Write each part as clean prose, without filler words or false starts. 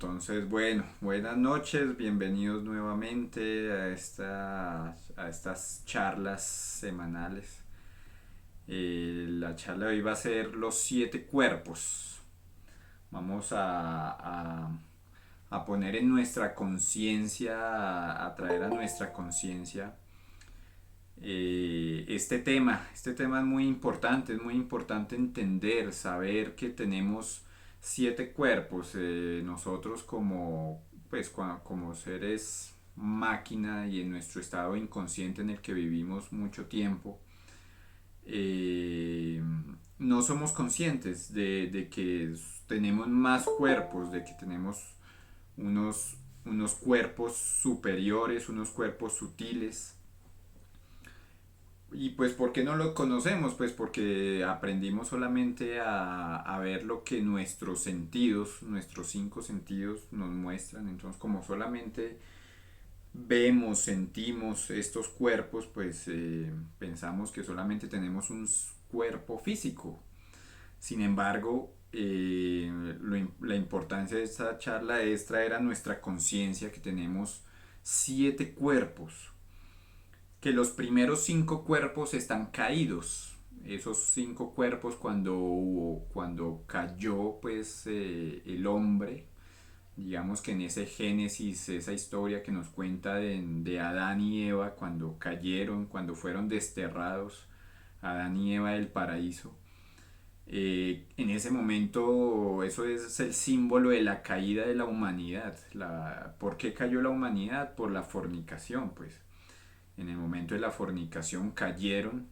Entonces, bueno, buenas noches, bienvenidos nuevamente a estas charlas semanales. La charla de hoy va a ser los siete cuerpos. Vamos a poner en nuestra conciencia, a traer a nuestra conciencia este tema. Este tema es muy importante entender, saber que tenemos siete cuerpos. Nosotros como seres máquina y en nuestro estado inconsciente en el que vivimos mucho tiempo, eh, no somos conscientes de que tenemos más cuerpos, de que tenemos unos cuerpos superiores, unos cuerpos sutiles. Y pues, ¿por qué no lo conocemos? Pues porque aprendimos solamente a ver lo que nuestros sentidos, nuestros cinco sentidos nos muestran. Entonces, como solamente vemos, sentimos estos cuerpos, pues pensamos que solamente tenemos un cuerpo físico. Sin embargo, la importancia de esta charla es traer a nuestra conciencia que tenemos siete cuerpos, que los primeros cinco cuerpos están caídos. Esos cinco cuerpos cuando cayó pues el hombre, digamos que en ese Génesis, esa historia que nos cuenta de Adán y Eva cuando cayeron, cuando fueron desterrados Adán y Eva del paraíso. En ese momento eso es el símbolo de la caída de la humanidad. ¿Por qué cayó la humanidad? Por la fornicación, pues en el momento de la fornicación cayeron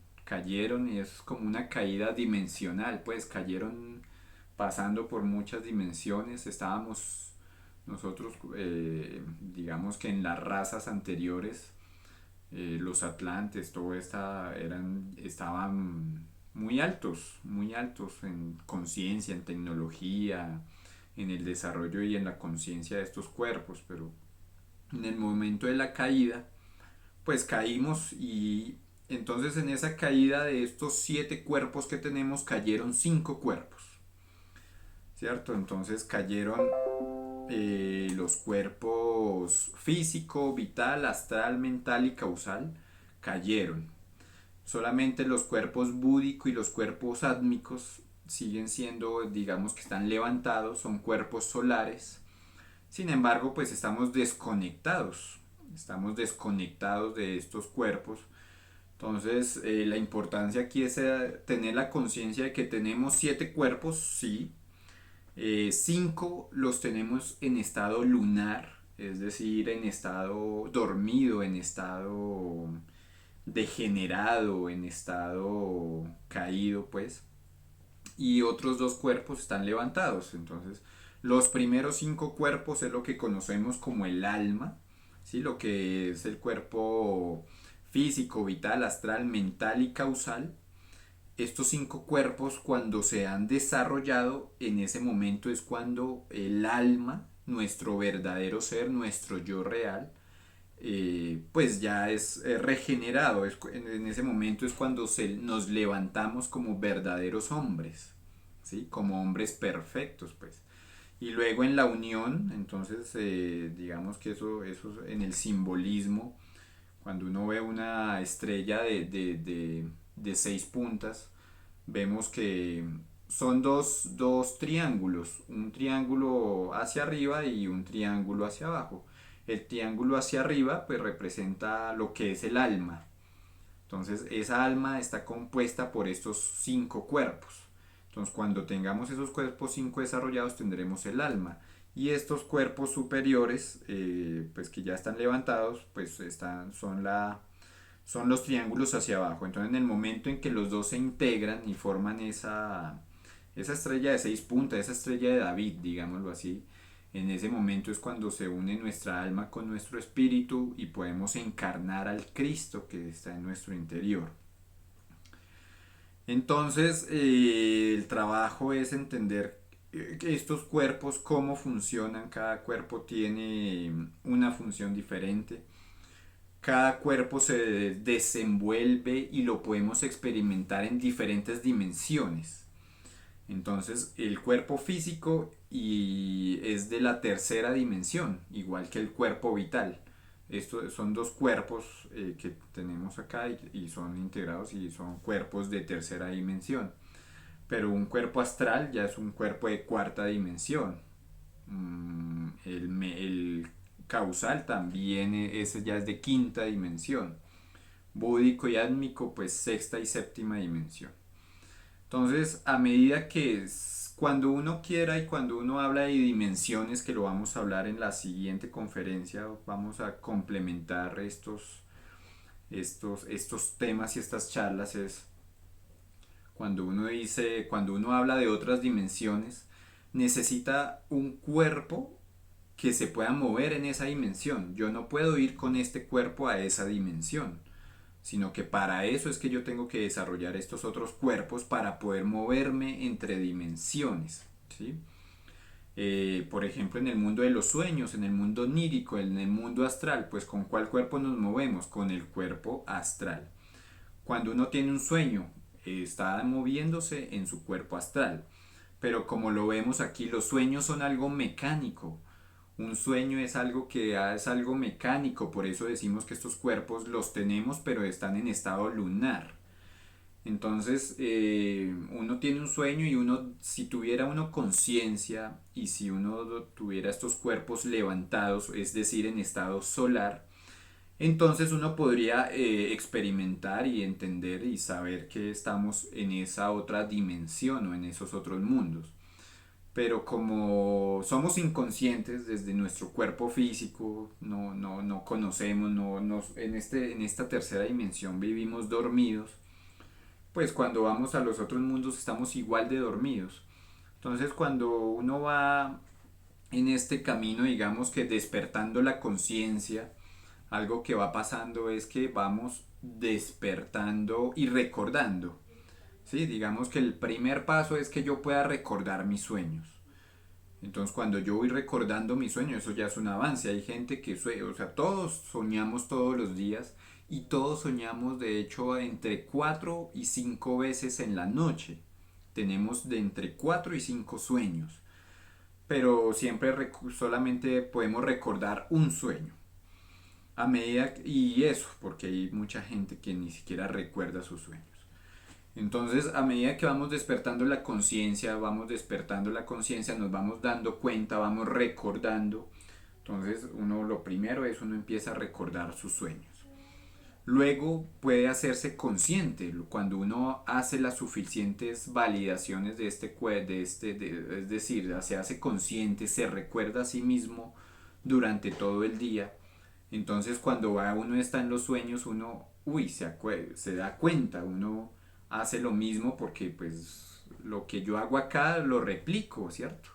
y es como una caída dimensional, pues cayeron pasando por muchas dimensiones, estábamos nosotros, digamos que en las razas anteriores, los atlantes, estaban muy altos en conciencia, en tecnología, en el desarrollo y en la conciencia de estos cuerpos, pero en el momento de la caída, pues caímos y entonces en esa caída de estos siete cuerpos que tenemos cayeron cinco cuerpos, ¿cierto? Entonces cayeron los cuerpos físico, vital, astral, mental y causal, cayeron. Solamente los cuerpos búdico y los cuerpos átmicos siguen siendo, digamos que están levantados, son cuerpos solares. Sin embargo, pues estamos desconectados de estos cuerpos. Entonces, la importancia aquí es tener la conciencia de que tenemos siete cuerpos, sí. Cinco los tenemos en estado lunar, es decir, en estado dormido, en estado degenerado, en estado caído, pues. Y otros dos cuerpos están levantados. Entonces, los primeros cinco cuerpos es lo que conocemos como el alma, ¿sí? Lo que es el cuerpo físico, vital, astral, mental y causal. Estos cinco cuerpos cuando se han desarrollado, en ese momento es cuando el alma, nuestro verdadero ser, nuestro yo real, pues ya es regenerado. En ese momento es cuando nos levantamos como verdaderos hombres, ¿sí? Como hombres perfectos, pues. Y luego en la unión, entonces digamos que eso en el simbolismo, cuando uno ve una estrella de seis puntas, vemos que son dos triángulos, un triángulo hacia arriba y un triángulo hacia abajo. El triángulo hacia arriba pues representa lo que es el alma. Entonces esa alma está compuesta por estos cinco cuerpos. Entonces cuando tengamos esos cuerpos cinco desarrollados tendremos el alma. Y estos cuerpos superiores, pues que ya están levantados, pues son los triángulos hacia abajo. Entonces en el momento en que los dos se integran y forman esa estrella de seis puntas, esa estrella de David, digámoslo así, en ese momento es cuando se une nuestra alma con nuestro espíritu y podemos encarnar al Cristo que está en nuestro interior. Entonces, el trabajo es entender estos cuerpos, cómo funcionan. Cada cuerpo tiene una función diferente. Cada cuerpo se desenvuelve y lo podemos experimentar en diferentes dimensiones. Entonces, el cuerpo físico y es de la tercera dimensión, igual que el cuerpo vital. Estos son dos cuerpos que tenemos acá y son integrados y son cuerpos de tercera dimensión. Pero un cuerpo astral ya es un cuerpo de cuarta dimensión. El causal también, ese ya es de quinta dimensión. Búdico y átmico, pues sexta y séptima dimensión. Entonces, a medida que cuando uno quiera y cuando uno habla de dimensiones, que lo vamos a hablar en la siguiente conferencia, vamos a complementar estos temas y estas charlas, es cuando uno habla de otras dimensiones, necesita un cuerpo que se pueda mover en esa dimensión. Yo no puedo ir con este cuerpo a esa dimensión, sino que para eso es que yo tengo que desarrollar estos otros cuerpos para poder moverme entre dimensiones, ¿sí? Por ejemplo, en el mundo de los sueños, en el mundo onírico, en el mundo astral, pues ¿con cuál cuerpo nos movemos? Con el cuerpo astral. Cuando uno tiene un sueño, está moviéndose en su cuerpo astral. Pero como lo vemos aquí, los sueños son algo mecánico. Un sueño es algo que es algo mecánico, por eso decimos que estos cuerpos los tenemos, pero están en estado lunar. Entonces, uno tiene un sueño y uno, si tuviera uno conciencia y si uno tuviera estos cuerpos levantados, es decir, en estado solar, entonces uno podría experimentar y entender y saber que estamos en esa otra dimensión o en esos otros mundos. Pero como somos inconscientes desde nuestro cuerpo físico, no conocemos, en esta tercera dimensión vivimos dormidos, pues cuando vamos a los otros mundos estamos igual de dormidos. Entonces cuando uno va en este camino, digamos que despertando la conciencia, algo que va pasando es que vamos despertando y recordando. ¿Sí? Digamos que el primer paso es que yo pueda recordar mis sueños. Entonces cuando yo voy recordando mis sueños, eso ya es un avance. Hay gente que sueña, o sea, todos soñamos todos los días y todos soñamos de hecho entre 4 y 5 veces en la noche. Tenemos de entre 4 y 5 sueños, pero siempre solamente podemos recordar un sueño. A medida, y eso, porque hay mucha gente que ni siquiera recuerda sus sueños. Entonces, a medida que vamos despertando la conciencia, nos vamos dando cuenta, vamos recordando. Entonces, lo primero es uno empieza a recordar sus sueños. Luego puede hacerse consciente cuando uno hace las suficientes validaciones es decir, se hace consciente, se recuerda a sí mismo durante todo el día. Entonces, cuando uno está en los sueños, uno, se da cuenta, uno hace lo mismo porque pues lo que yo hago acá lo replico, ¿cierto?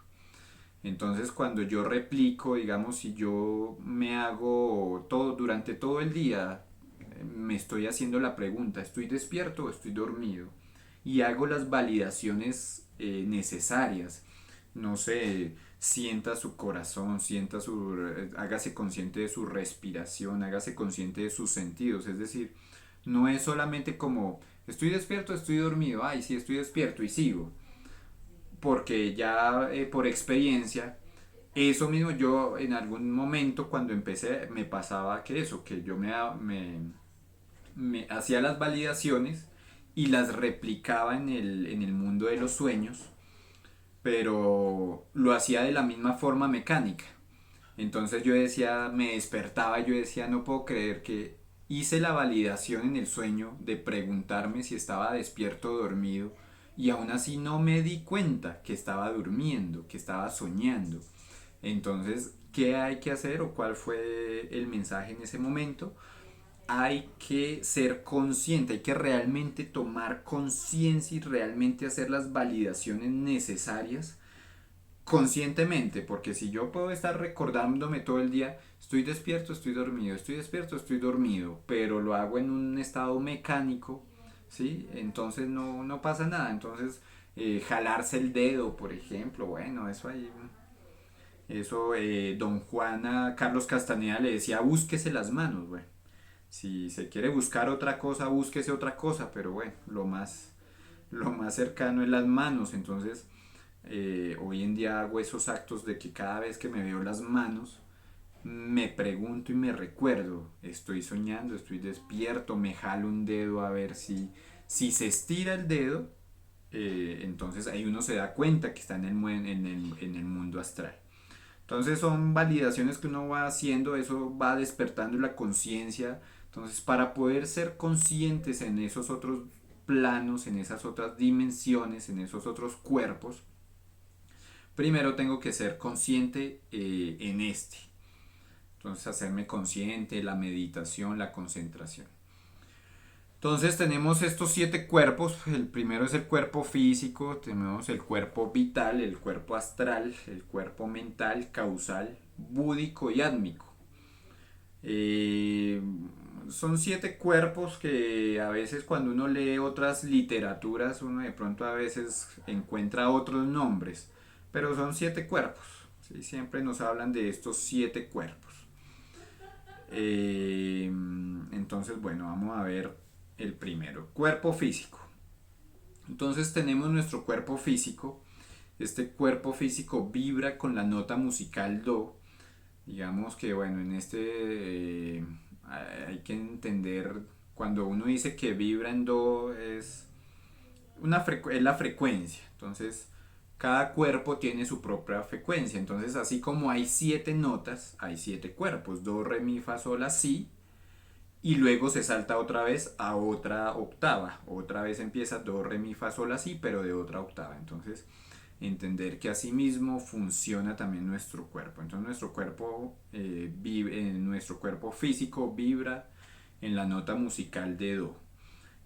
Entonces cuando yo replico, digamos, si yo me hago todo durante todo el día, me estoy haciendo la pregunta, ¿estoy despierto o estoy dormido? Y hago las validaciones necesarias. No sé, sienta su corazón, hágase consciente de su respiración, hágase consciente de sus sentidos. Es decir, no es solamente como estoy despierto, estoy dormido, ay, sí, estoy despierto y sigo. Porque ya por experiencia, eso mismo yo en algún momento cuando empecé me pasaba que yo me hacía las validaciones y las replicaba en el mundo de los sueños, pero lo hacía de la misma forma mecánica. Entonces yo decía, me despertaba y yo decía, no puedo creer que hice la validación en el sueño de preguntarme si estaba despierto o dormido y aún así no me di cuenta que estaba durmiendo, que estaba soñando. Entonces, ¿qué hay que hacer o cuál fue el mensaje en ese momento? Hay que ser consciente, hay que realmente tomar conciencia y realmente hacer las validaciones necesarias conscientemente, porque si yo puedo estar recordándome todo el día, estoy despierto, estoy dormido, estoy despierto, estoy dormido, pero lo hago en un estado mecánico, ¿sí? Entonces no pasa nada. Entonces, jalarse el dedo, por ejemplo, bueno, don Juana Carlos Castaneda le decía, búsquese las manos, bueno. Si se quiere buscar otra cosa, búsquese otra cosa, pero bueno, lo más cercano es las manos. Entonces, Hoy en día hago esos actos de que cada vez que me veo las manos, me pregunto y me recuerdo, estoy soñando, estoy despierto, me jalo un dedo a ver si se estira el dedo, entonces ahí uno se da cuenta que está en el mundo astral. Entonces son validaciones que uno va haciendo, eso va despertando la conciencia. Entonces para poder ser conscientes en esos otros planos, en esas otras dimensiones, en esos otros cuerpos, primero tengo que ser consciente en este. Entonces hacerme consciente, la meditación, la concentración. Entonces tenemos estos 7 cuerpos. El primero es el cuerpo físico, tenemos el cuerpo vital, el cuerpo astral, el cuerpo mental, causal, búdico y átmico. Eh, Son 7 cuerpos que a veces cuando uno lee otras literaturas, uno de pronto a veces encuentra otros nombres, pero son 7 cuerpos. ¿Sí? Siempre nos hablan de estos 7 cuerpos. Entonces, bueno, vamos a ver el primero, cuerpo físico. Entonces tenemos nuestro cuerpo físico. Este cuerpo físico vibra con la nota musical do. Digamos que, bueno, en hay que entender, cuando uno dice que vibra en do es la frecuencia. Entonces, cada cuerpo tiene su propia frecuencia. Entonces, así como hay 7 notas, hay 7 cuerpos. Do, re, mi, fa, sol, la, si. Y luego se salta otra vez a otra octava. Otra vez empieza do, re, mi, fa, sol, la, si, pero de otra octava. Entonces, entender que así mismo funciona también nuestro cuerpo. Entonces, nuestro cuerpo físico vibra en la nota musical de do.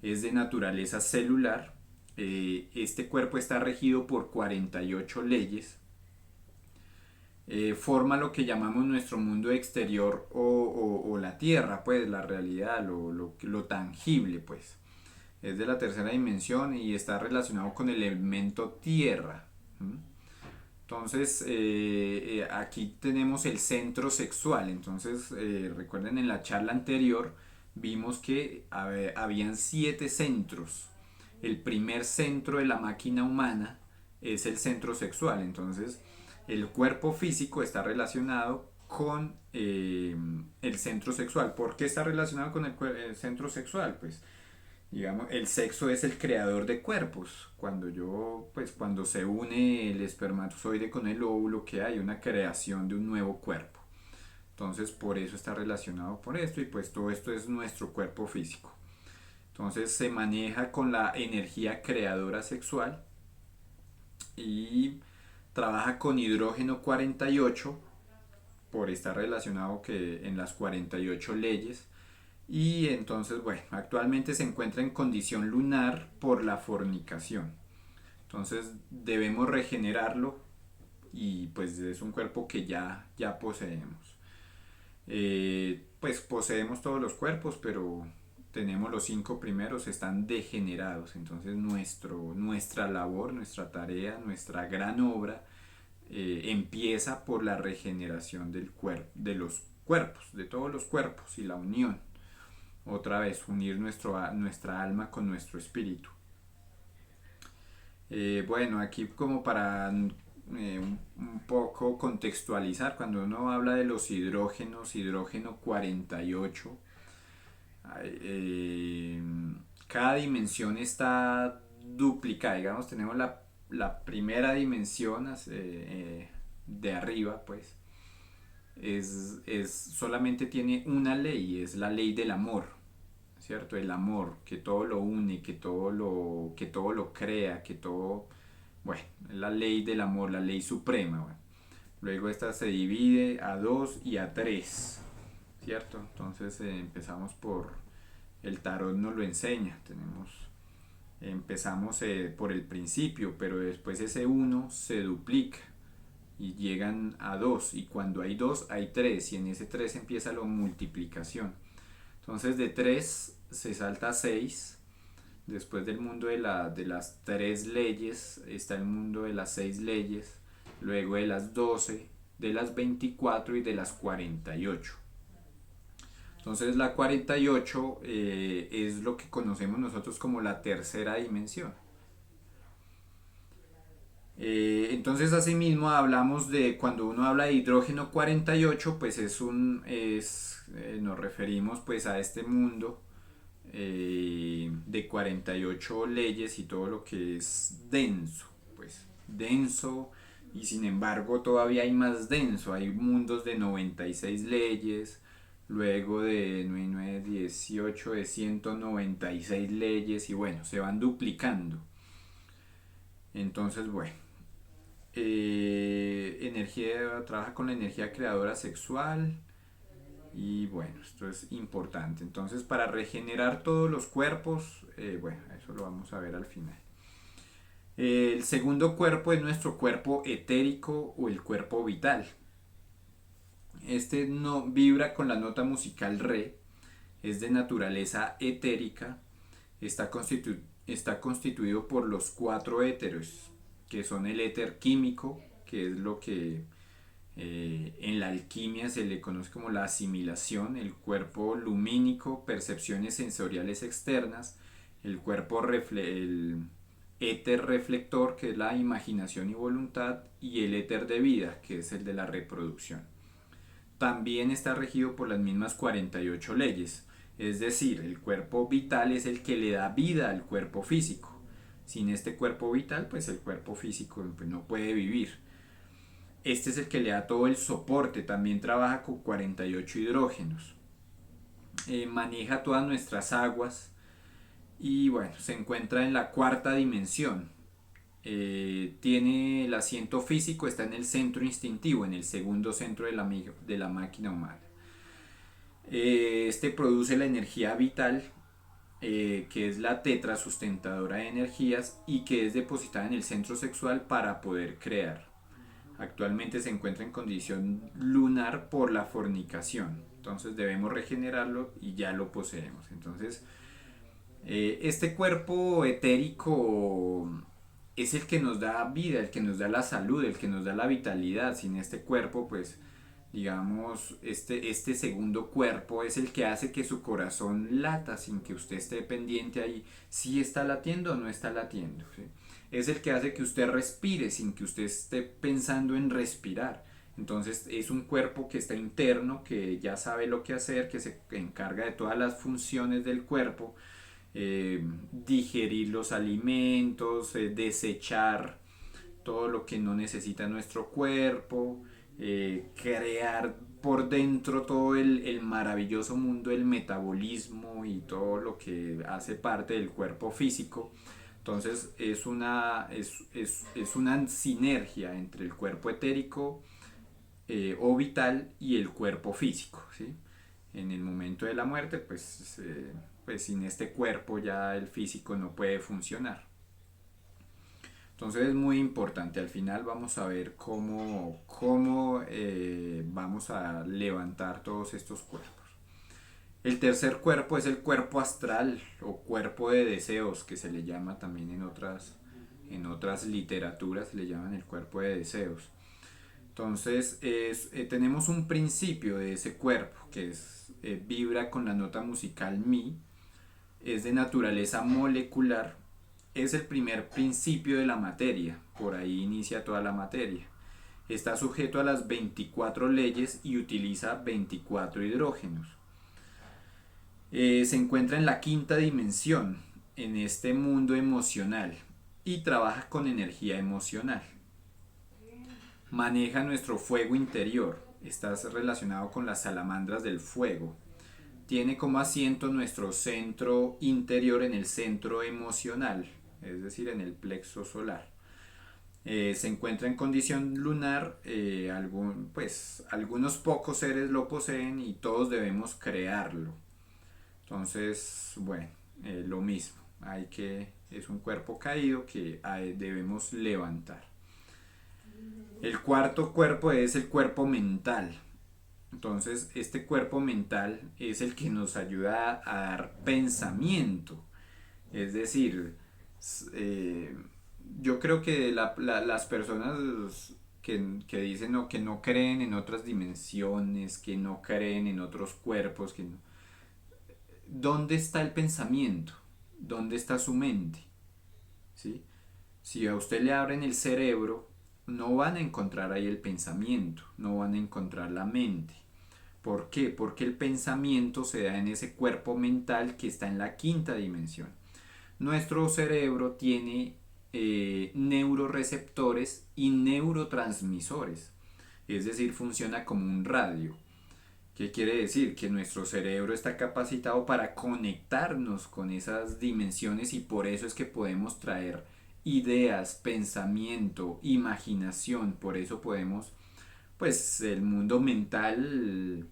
Es de naturaleza celular. Este cuerpo está regido por 48 leyes. Forma lo que llamamos nuestro mundo exterior o la tierra, pues la realidad, lo tangible, pues. Es de la tercera dimensión y está relacionado con el elemento tierra. ¿Mm? Entonces, aquí tenemos el centro sexual. Entonces, recuerden en la charla anterior, vimos que habían 7 centros. El primer centro de la máquina humana es el centro sexual. Entonces, el cuerpo físico está relacionado con el centro sexual. ¿Por qué está relacionado con el centro sexual? Pues digamos, el sexo es el creador de cuerpos. Cuando se une el espermatozoide con el óvulo, que hay una creación de un nuevo cuerpo. Entonces, por eso está relacionado por esto y pues todo esto es nuestro cuerpo físico. Entonces, se maneja con la energía creadora sexual y trabaja con hidrógeno 48 por estar relacionado que en las 48 leyes. Y entonces, bueno, actualmente se encuentra en condición lunar por la fornicación. Entonces debemos regenerarlo y pues es un cuerpo que ya poseemos. Pues poseemos todos los cuerpos, pero tenemos los 5 primeros, están degenerados. Entonces nuestra labor, nuestra tarea, nuestra gran obra empieza por la regeneración de los cuerpos, de todos los cuerpos y la unión. Otra vez, unir nuestra alma con nuestro espíritu. Bueno, aquí como para un poco contextualizar, cuando uno habla de los hidrógenos, hidrógeno 48, eh, cada dimensión está duplicada. Digamos, tenemos la primera dimensión de arriba, pues, solamente tiene una ley, es la ley del amor. ¿Cierto? El amor, que todo lo une, que todo lo crea, que todo, bueno, la ley del amor, la ley suprema. Bueno. Luego esta se divide a 2 y a 3, ¿cierto? Entonces empezamos el tarot nos lo enseña, empezamos por el principio, pero después ese uno se duplica y llegan a 2 y cuando hay 2 hay 3 y en ese 3 empieza la multiplicación. Entonces de 3 se salta a 6. Después del mundo de las 3 leyes está el mundo de las 6 leyes. Luego de las 12, de las 24 y de las 48. Entonces la 48 es lo que conocemos nosotros como la tercera dimensión. Entonces, asimismo, hablamos de cuando uno habla de hidrógeno 48, pues nos referimos pues a este mundo de 48 leyes y todo lo que es denso, pues denso, y sin embargo todavía hay más denso, hay mundos de 96 leyes, luego de 99, 18 de 196 leyes y bueno, se van duplicando. Entonces, bueno, trabaja con la energía creadora sexual y bueno, esto es importante. Entonces, para regenerar todos los cuerpos, bueno, eso lo vamos a ver al final. El segundo cuerpo es nuestro cuerpo etérico o el cuerpo vital. Este no vibra con la nota musical re, es de naturaleza etérica, está, está constituido por los cuatro éteres, que son el éter químico, que es lo que en la alquimia se le conoce como la asimilación, el cuerpo lumínico, percepciones sensoriales externas, el éter reflector, que es la imaginación y voluntad, y el éter de vida, que es el de la reproducción. También está regido por las mismas 48 leyes, es decir, el cuerpo vital es el que le da vida al cuerpo físico. Sin este cuerpo vital, pues el cuerpo físico pues, no puede vivir. Este es el que le da todo el soporte, también trabaja con 48 hidrógenos. Maneja todas nuestras aguas y bueno, se encuentra en la cuarta dimensión. Tiene el asiento físico, está en el centro instintivo, en el segundo centro de la máquina humana. Este produce la energía vital, que es la tetra sustentadora de energías y que es depositada en el centro sexual para poder crear. Actualmente se encuentra en condición lunar por la fornicación. Entonces debemos regenerarlo y ya lo poseemos. Entonces, este cuerpo etérico es el que nos da vida, el que nos da la salud, el que nos da la vitalidad. Sin este cuerpo, pues, digamos, este segundo cuerpo es el que hace que su corazón lata sin que usted esté pendiente ahí si está latiendo o no está latiendo. ¿Sí? Es el que hace que usted respire sin que usted esté pensando en respirar. Entonces es un cuerpo que está interno, que ya sabe lo que hacer, que se encarga de todas las funciones del cuerpo, digerir los alimentos, desechar todo lo que no necesita nuestro cuerpo, crear por dentro todo el maravilloso mundo del metabolismo y todo lo que hace parte del cuerpo físico. Entonces es una sinergia entre el cuerpo etérico o vital y el cuerpo físico. ¿Sí? En el momento de la muerte, pues sin este cuerpo ya el físico no puede funcionar. Entonces es muy importante. Al final vamos a ver cómo vamos a levantar todos estos cuerpos. El tercer cuerpo es el cuerpo astral o cuerpo de deseos, que se le llama también en otras literaturas, se le llaman el cuerpo de deseos. Entonces tenemos un principio de ese cuerpo que vibra con la nota musical mi, es de naturaleza molecular, es el primer principio de la materia, por ahí inicia toda la materia. Está sujeto a las 24 leyes y utiliza 24 hidrógenos. Se encuentra en la quinta dimensión, en este mundo emocional, y trabaja con energía emocional. Maneja nuestro fuego interior, está relacionado con las salamandras del fuego. Tiene como asiento nuestro centro interior en el centro emocional, es decir, en el plexo solar. Se encuentra en condición lunar, pues algunos pocos seres lo poseen y todos debemos crearlo. Entonces, bueno, lo mismo, es un cuerpo caído que debemos levantar. El cuarto cuerpo es el cuerpo mental. Entonces, este cuerpo mental es el que nos ayuda a dar pensamiento. Es decir, eh, yo creo que las personas que dicen no, que no creen en otras dimensiones, que no creen en otros cuerpos, ¿dónde está el pensamiento? ¿Dónde está su mente? ¿Sí? Si a usted le abren el cerebro, no van a encontrar ahí el pensamiento, no van a encontrar la mente. ¿Por qué? Porque el pensamiento se da en ese cuerpo mental que está en la quinta dimensión. Nuestro cerebro tiene neuroreceptores y neurotransmisores, es decir, funciona como un radio. ¿Qué quiere decir? Que nuestro cerebro está capacitado para conectarnos con esas dimensiones y por eso es que podemos traer ideas, pensamiento, imaginación, por eso podemos, pues el mundo mental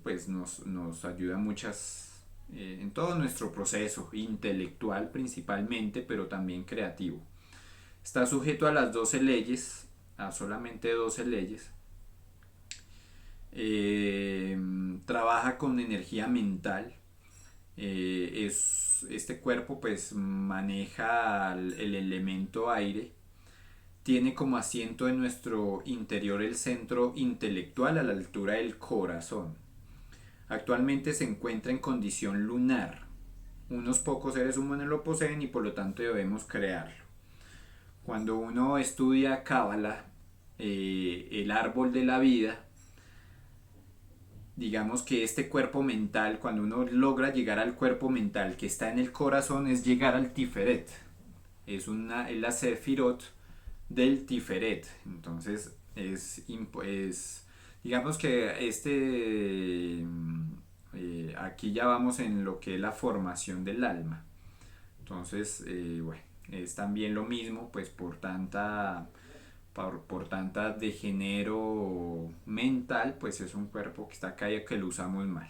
pues nos ayuda muchas, en todo nuestro proceso, intelectual principalmente, pero también creativo. Está sujeto a las 12 leyes, a solamente 12 leyes. Eh, Trabaja con energía mental. Este cuerpo pues maneja el elemento aire. Tiene como asiento en nuestro interior el centro intelectual a la altura del corazón. Actualmente se encuentra en condición lunar. Unos pocos seres humanos lo poseen y por lo tanto debemos crearlo. Cuando uno estudia Cábala, el árbol de la vida, digamos que este cuerpo mental, cuando uno logra llegar al cuerpo mental que está en el corazón, es llegar al Tiferet. Es la Sefirot del Tiferet. Entonces, digamos que aquí ya vamos en lo que es la formación del alma. Entonces, bueno, es también lo mismo, pues por tanta degenero mental, pues es un cuerpo que está acá y que lo usamos mal.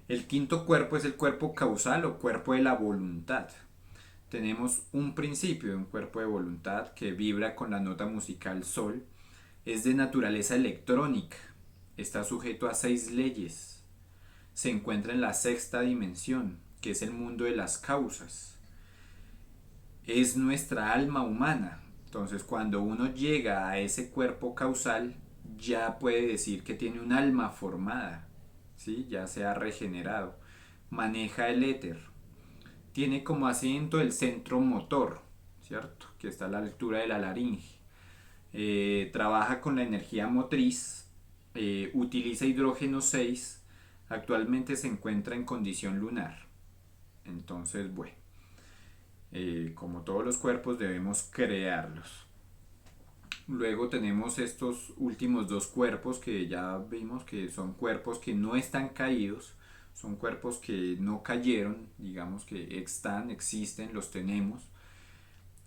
El quinto cuerpo es el cuerpo causal o cuerpo de la voluntad. Tenemos un principio, un cuerpo de voluntad que vibra con la nota musical sol. Es de naturaleza electrónica. Está sujeto a 6 leyes. Se encuentra en la sexta dimensión, que es el mundo de las causas. Es nuestra alma humana. Entonces, cuando uno llega a ese cuerpo causal, ya puede decir que tiene un alma formada, ¿sí? Ya se ha regenerado. Maneja el éter. Tiene como asiento el centro motor, ¿cierto? Que está a la altura de la laringe. Trabaja con la energía motriz. Utiliza hidrógeno 6. Actualmente se encuentra en condición lunar. Entonces, bueno. Como todos los cuerpos debemos crearlos. Luego tenemos estos últimos dos cuerpos que ya vimos que son cuerpos que no están caídos, son cuerpos que no cayeron, digamos que existen, los tenemos,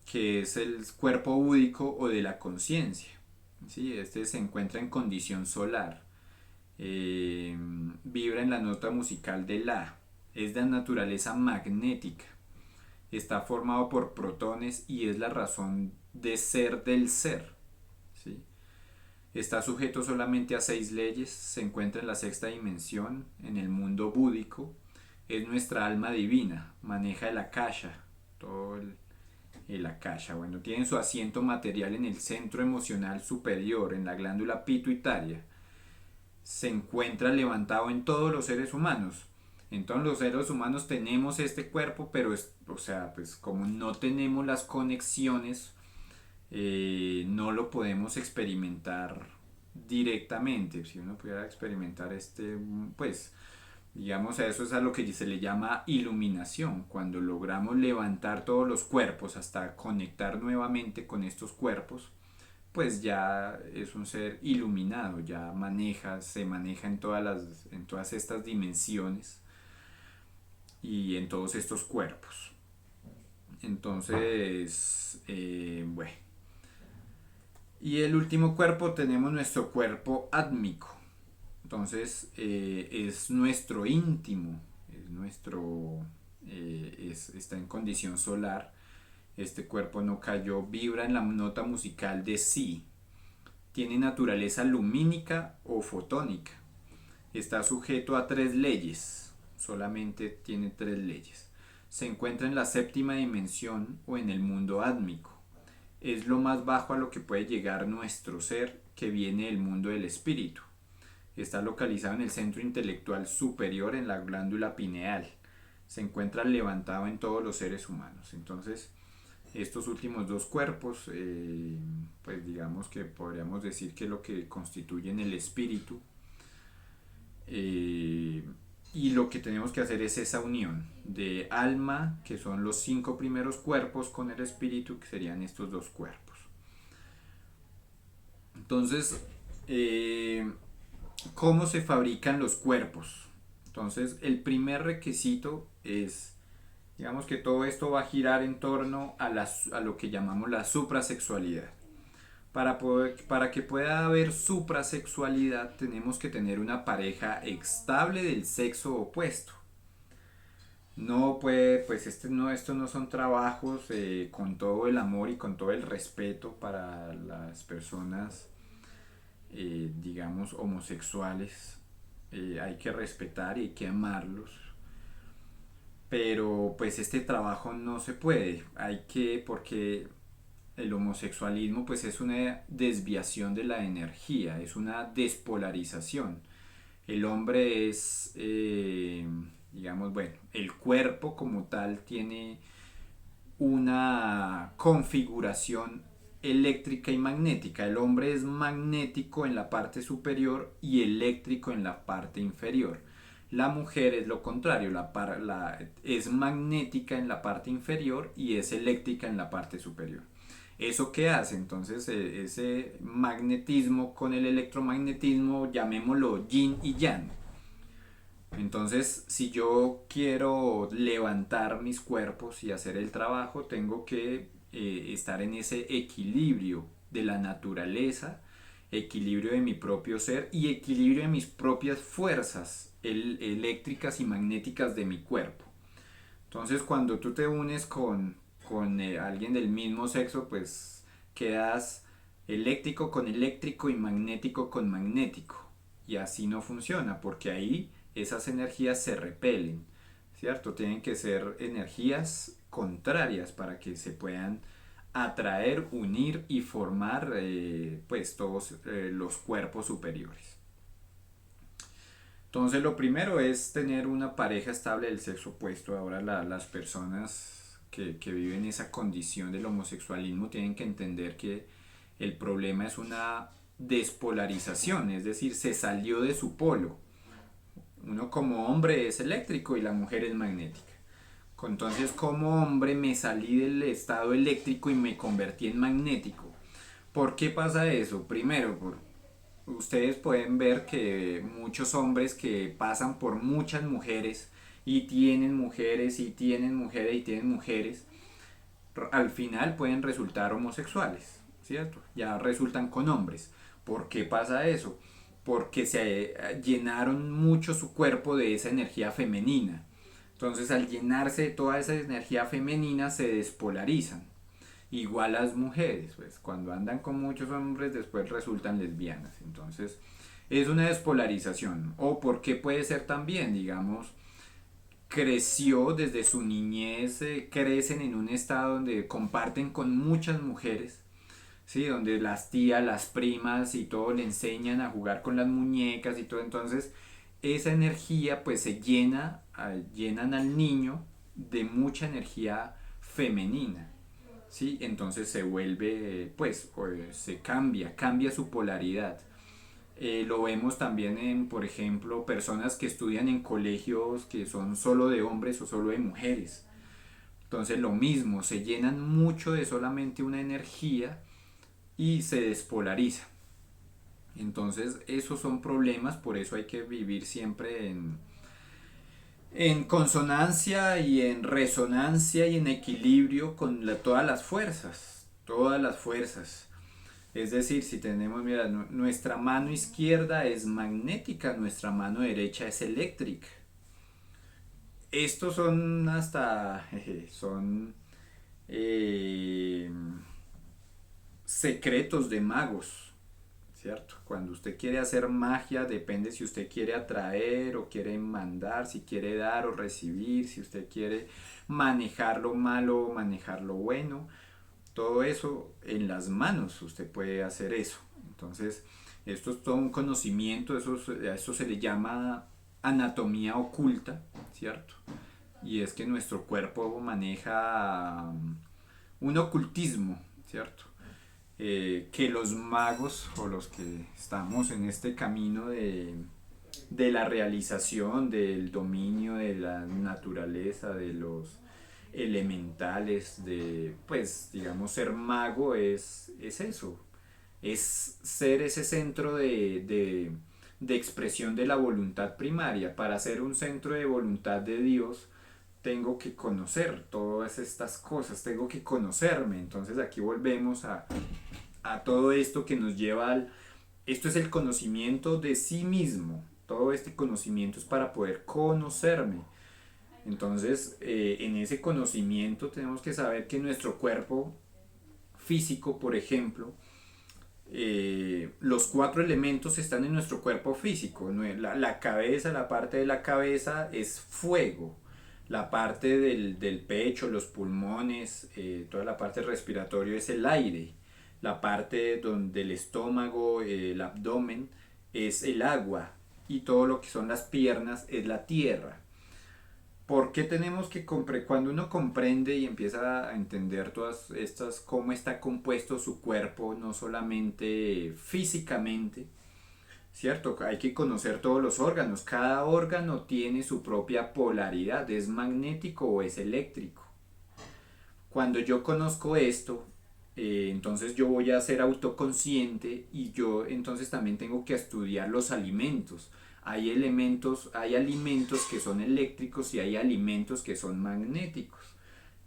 que es el cuerpo búdico o de la conciencia. ¿Sí? Este se encuentra en condición solar, vibra en la nota musical de La, es de naturaleza magnética, está formado por protones y es la razón de ser del ser. ¿Sí? Está sujeto solamente a 6 leyes, se encuentra en la sexta dimensión, en el mundo búdico, es nuestra alma divina, maneja el akasha, todo el akasha. Bueno, tiene su asiento material en el centro emocional superior, en la glándula pituitaria. Se encuentra levantado en todos los seres humanos. En todos los seres humanos tenemos este cuerpo, pero o sea, pues como no tenemos las conexiones, no lo podemos experimentar directamente. Si uno pudiera experimentar pues digamos a eso es a lo que se le llama iluminación, cuando logramos levantar todos los cuerpos hasta conectar nuevamente con estos cuerpos, pues ya es un ser iluminado, ya se maneja en todas estas dimensiones y en todos estos cuerpos. Entonces, bueno. Y el último cuerpo tenemos nuestro cuerpo átmico. Entonces, es nuestro íntimo, está en condición solar. Este cuerpo no cayó, vibra en la nota musical de Si. Tiene naturaleza lumínica o fotónica. Está sujeto a 3 leyes. Solamente tiene 3 leyes. Se encuentra en la séptima dimensión o en el mundo átmico. Es lo más bajo a lo que puede llegar nuestro ser, que viene del mundo del espíritu. Está localizado en el centro intelectual superior, en la glándula pineal. Se encuentra levantado en todos los seres humanos. Entonces, estos últimos dos cuerpos, pues digamos que podríamos decir que lo que constituyen el espíritu, eh, y lo que tenemos que hacer es esa unión de alma, que son los cinco primeros cuerpos, con el espíritu, que serían estos dos cuerpos. Entonces, ¿cómo se fabrican los cuerpos? Entonces, el primer requisito es, digamos que todo esto va a girar en torno a lo que llamamos la suprasexualidad. Para que pueda haber suprasexualidad tenemos que tener una pareja estable del sexo opuesto. No puede, pues estos no son trabajos con todo el amor y con todo el respeto para las personas, digamos, homosexuales. Hay que respetar y hay que amarlos. Pero pues este trabajo no se puede. Porque el homosexualismo pues es una desviación de la energía, es una despolarización. El hombre es, digamos, bueno, el cuerpo como tal tiene una configuración eléctrica y magnética. El hombre es magnético en la parte superior y eléctrico en la parte inferior. La mujer es lo contrario, es magnética en la parte inferior y es eléctrica en la parte superior. ¿Eso qué hace? Entonces ese magnetismo con el electromagnetismo, llamémoslo yin y yang. Entonces, si yo quiero levantar mis cuerpos y hacer el trabajo, tengo que estar en ese equilibrio de la naturaleza, equilibrio de mi propio ser y equilibrio de mis propias fuerzas eléctricas y magnéticas de mi cuerpo. Entonces, cuando tú te unes con alguien del mismo sexo, pues quedas eléctrico con eléctrico y magnético con magnético. Y así no funciona, porque ahí esas energías se repelen, ¿cierto? Tienen que ser energías contrarias para que se puedan atraer, unir y formar pues todos los cuerpos superiores. Entonces lo primero es tener una pareja estable del sexo opuesto. Ahora las personas que viven esa condición del homosexualismo tienen que entender que el problema es una despolarización, es decir, se salió de su polo. Uno como hombre es eléctrico y la mujer es magnética. Entonces como hombre me salí del estado eléctrico y me convertí en magnético. ¿Por qué pasa eso? Primero, ustedes pueden ver que muchos hombres que pasan por muchas mujeres y tienen mujeres y tienen mujeres y tienen mujeres, al final pueden resultar homosexuales, ¿cierto? Ya resultan con hombres. ¿Por qué pasa eso? Porque se llenaron mucho su cuerpo de esa energía femenina. Entonces al llenarse de toda esa energía femenina se despolarizan. Igual las mujeres, pues cuando andan con muchos hombres después resultan lesbianas. Entonces es una despolarización. O porque puede ser también, digamos, creció desde su niñez, crecen en un estado donde comparten con muchas mujeres, ¿sí? Donde las tías, las primas y todo le enseñan a jugar con las muñecas y todo. Entonces esa energía pues llenan al niño de mucha energía femenina. ¿Sí? Entonces se vuelve, pues, se cambia su polaridad. Lo vemos también en, por ejemplo, personas que estudian en colegios que son solo de hombres o solo de mujeres. Entonces lo mismo, se llenan mucho de solamente una energía y se despolariza. Entonces esos son problemas, por eso hay que vivir siempre en consonancia y en resonancia y en equilibrio con todas las fuerzas, todas las fuerzas. Es decir, si tenemos, mira, nuestra mano izquierda es magnética, nuestra mano derecha es eléctrica. Estos son hasta, son eh, secretos de magos, ¿cierto? Cuando usted quiere hacer magia, depende si usted quiere atraer o quiere mandar, si quiere dar o recibir, si usted quiere manejar lo malo o manejar lo bueno. Todo eso en las manos usted puede hacer eso. Entonces, esto es todo un conocimiento, a eso se le llama anatomía oculta, ¿cierto? Y es que nuestro cuerpo maneja un ocultismo, ¿cierto? Que los magos o los que estamos en este camino de la realización, del dominio de la naturaleza, de los elementales, de, pues, digamos, ser mago es eso, es ser ese centro de expresión de la voluntad primaria. Para ser un centro de voluntad de Dios, tengo que conocer todas estas cosas, tengo que conocerme. Entonces aquí volvemos a todo esto que nos lleva al... Esto es el conocimiento de sí mismo. Todo este conocimiento es para poder conocerme. Entonces, en ese conocimiento tenemos que saber que nuestro cuerpo físico, por ejemplo, los cuatro elementos están en nuestro cuerpo físico. La cabeza, la parte de la cabeza es fuego. La parte del pecho, los pulmones, toda la parte respiratoria es el aire. La parte del estómago, el abdomen es el agua. Y todo lo que son las piernas es la tierra. ¿Por qué tenemos que cuando uno comprende y empieza a entender todas estas, cómo está compuesto su cuerpo, no solamente físicamente, ¿cierto? Hay que conocer todos los órganos. Cada órgano tiene su propia polaridad, es magnético o es eléctrico. Cuando yo conozco esto, entonces yo voy a ser autoconsciente y yo entonces también tengo que estudiar los alimentos. Hay elementos, hay alimentos que son eléctricos y hay alimentos que son magnéticos.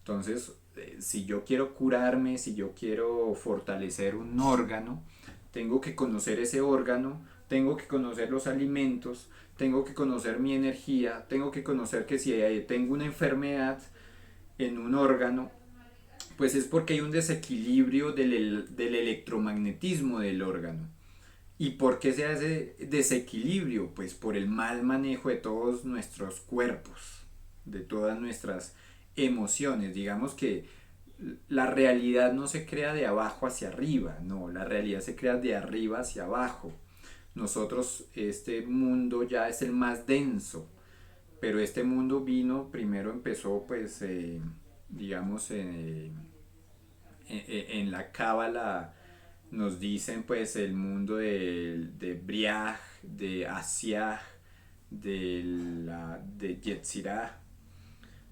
Entonces, si yo quiero curarme, si yo quiero fortalecer un órgano, tengo que conocer ese órgano, tengo que conocer los alimentos, tengo que conocer mi energía, tengo que conocer que si tengo una enfermedad en un órgano, pues es porque hay un desequilibrio del electromagnetismo del órgano. ¿Y por qué se hace desequilibrio? Pues por el mal manejo de todos nuestros cuerpos, de todas nuestras emociones. Digamos que la realidad no se crea de abajo hacia arriba, no, la realidad se crea de arriba hacia abajo. Nosotros, este mundo ya es el más denso, pero este mundo vino, primero empezó pues, digamos, en la cábala nos dicen pues el mundo de Briah, de Asiah, de Yetzirah.